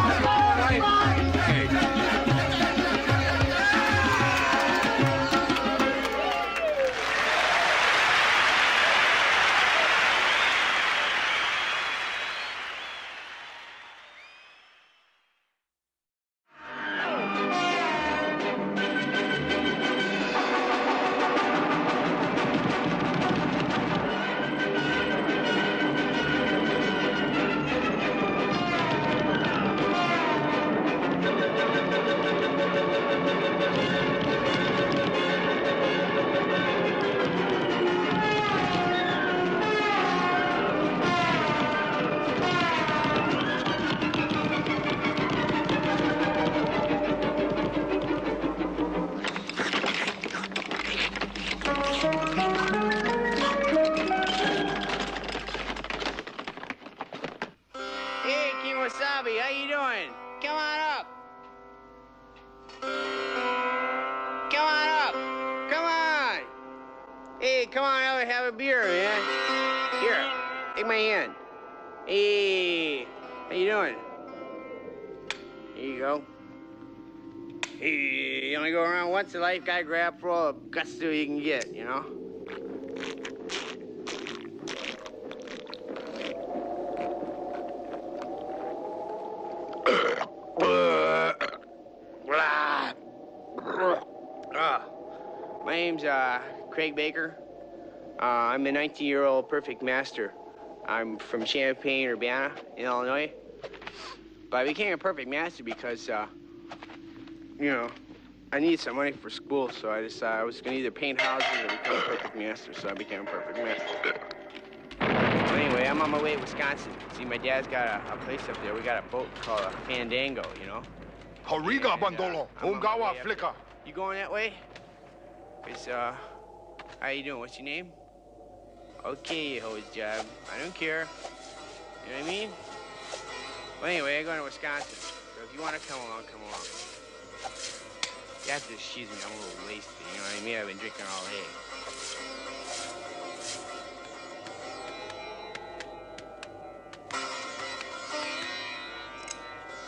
Wasabi, how you doing? Come on up. Come on up. Come on. Hey, come on over and have a beer, man. Here, take my hand. Hey, how you doing? Here you go. Hey, you only go around once in life, gotta grab for all the gusto you can get, you know? My name's Craig Baker. I'm a 19-year-old perfect master. I'm from Champaign, Urbana, in Illinois. But I became a perfect master because, you know, I needed some money for school, so I decided I was going to either paint houses or become a perfect master, so I became a perfect master. So anyway, I'm on my way to Wisconsin. See, my dad's got a place up there. We got a boat called a Fandango, you know? Horiga Bandolo, Ungawa Flicker. You going that way? It's, how you doing? What's your name? Okay, you hose job. I don't care. You know what I mean? Well, anyway, I'm going to Wisconsin. So if you want to come along, come along. You have to excuse me. I'm a little wasted. You know what I mean? I've been drinking all day.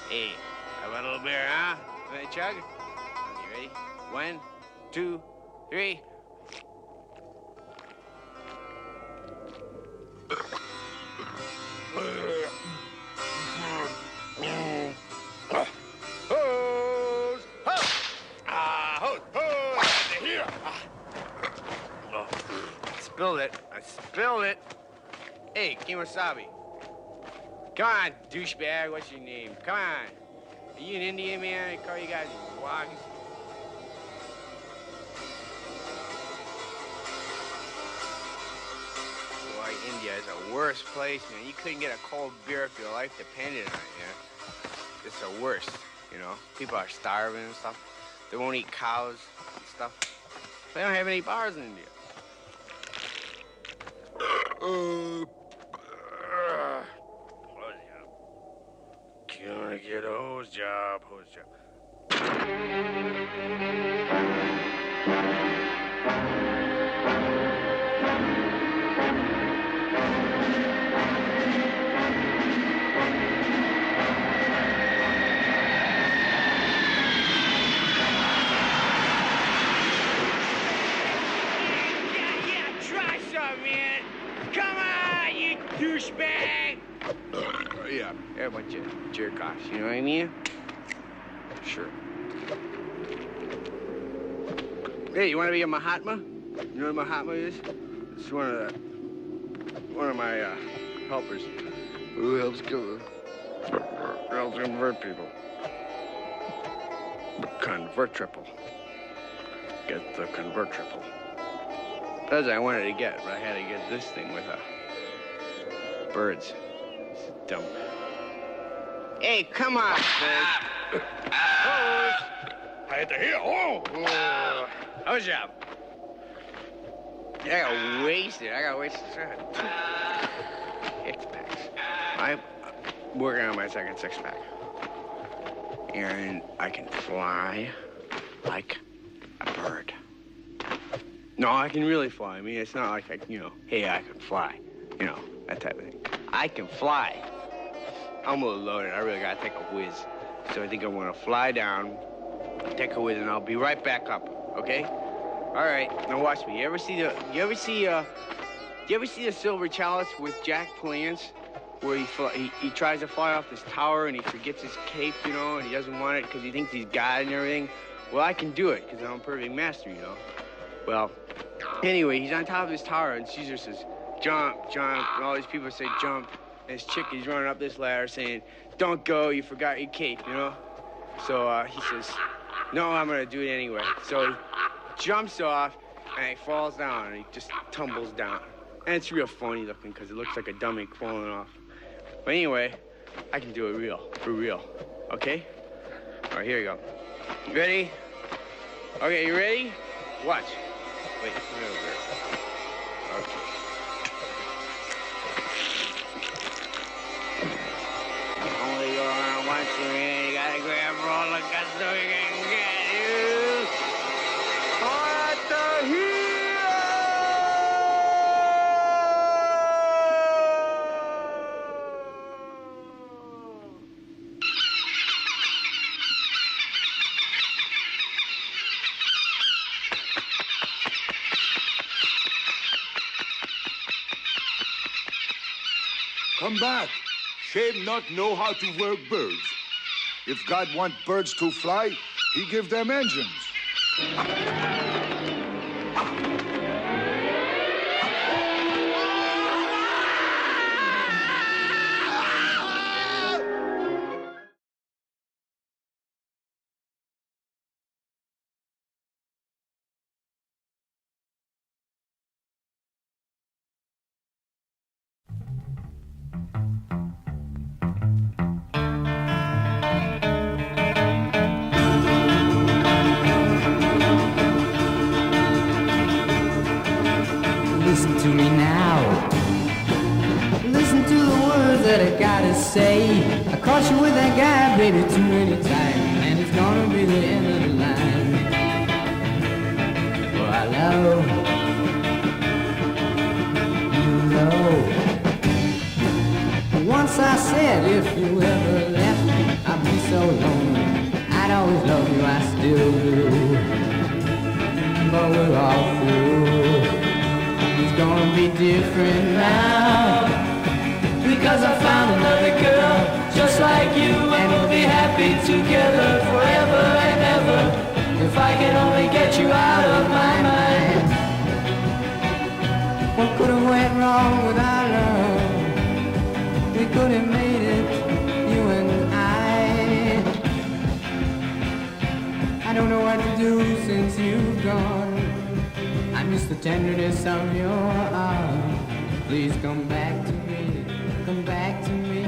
Hey, how about a little beer, huh? Want to chug? Okay, ready? 1, 2, 3. Hey, Kimasabi. Come on, douchebag. What's your name? Come on. Are you an Indian man? I call you guys wogs. Boy, India is the worst place, man. You couldn't get a cold beer if your life depended on it, man. It's the worst, you know. People are starving and stuff. They won't eat cows and stuff. They don't have any bars in India. Can I get a hose job? Try some, man. Come on, you douchebag. Yeah, they're a bunch of jerk-offs, you know what I mean? Sure. Hey, you want to be a Mahatma? You know what a Mahatma is? It's one of my helpers who helps convert people. Convert triple. Get the convert triple. That's what I wanted to get, but I had to get this thing with birds. It's dumb. Hey, come on, man. I had to hear. How's job? I got wasted. Six packs. I'm working on my second six-pack. And I can fly like a bird. No, I can really fly. I mean, it's not like hey, I can fly. You know, that type of thing. I can fly. I'm a little loaded. I really gotta take a whiz. So I think I'm gonna fly down, take a whiz, and I'll be right back up. Okay? All right. Now watch me. You ever see the Silver Chalice with Jack Palance, where he tries to fly off this tower and he forgets his cape, you know, and he doesn't want it because he thinks he's God and everything? Well, I can do it because I'm a perfect master, you know. Well, anyway, he's on top of this tower and Caesar says, "Jump, jump," and all these people say, "Jump." And this chick is running up this ladder saying, "Don't go, you forgot your cape," you know? So he says, "No, I'm gonna do it anyway." So he jumps off and he falls down and he just tumbles down. And it's real funny looking because it looks like a dummy falling off. But anyway, I can do it for real, okay? All right, here we go. Ready? Okay, you ready? Watch. Wait, come over here. Okay. Only go around once, man. You gotta grab all the guts so you can get you. What the Come back. Shame not know how to work birds. If God want birds to fly, he give them engines. Listen to me now. Listen to the words that I gotta say. I caught you with that guy, baby, too many times, and it's gonna be the end of the line. Well, I love you, know. Once I said if you ever left me, I'd be so lonely. I'd always love you, I still do. But we're all through. It's gonna be different now, because I found another girl just like you, and we'll be happy together forever and ever, if I can only get you out of my mind. What could have went wrong with our love? could have made it, you and I don't know what to do since you've gone. I miss the tenderness of your arms. Please come back to me, come back to me.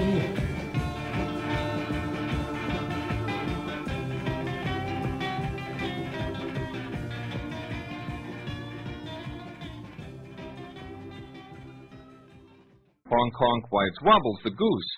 Honk, honk, whites wobbles the goose.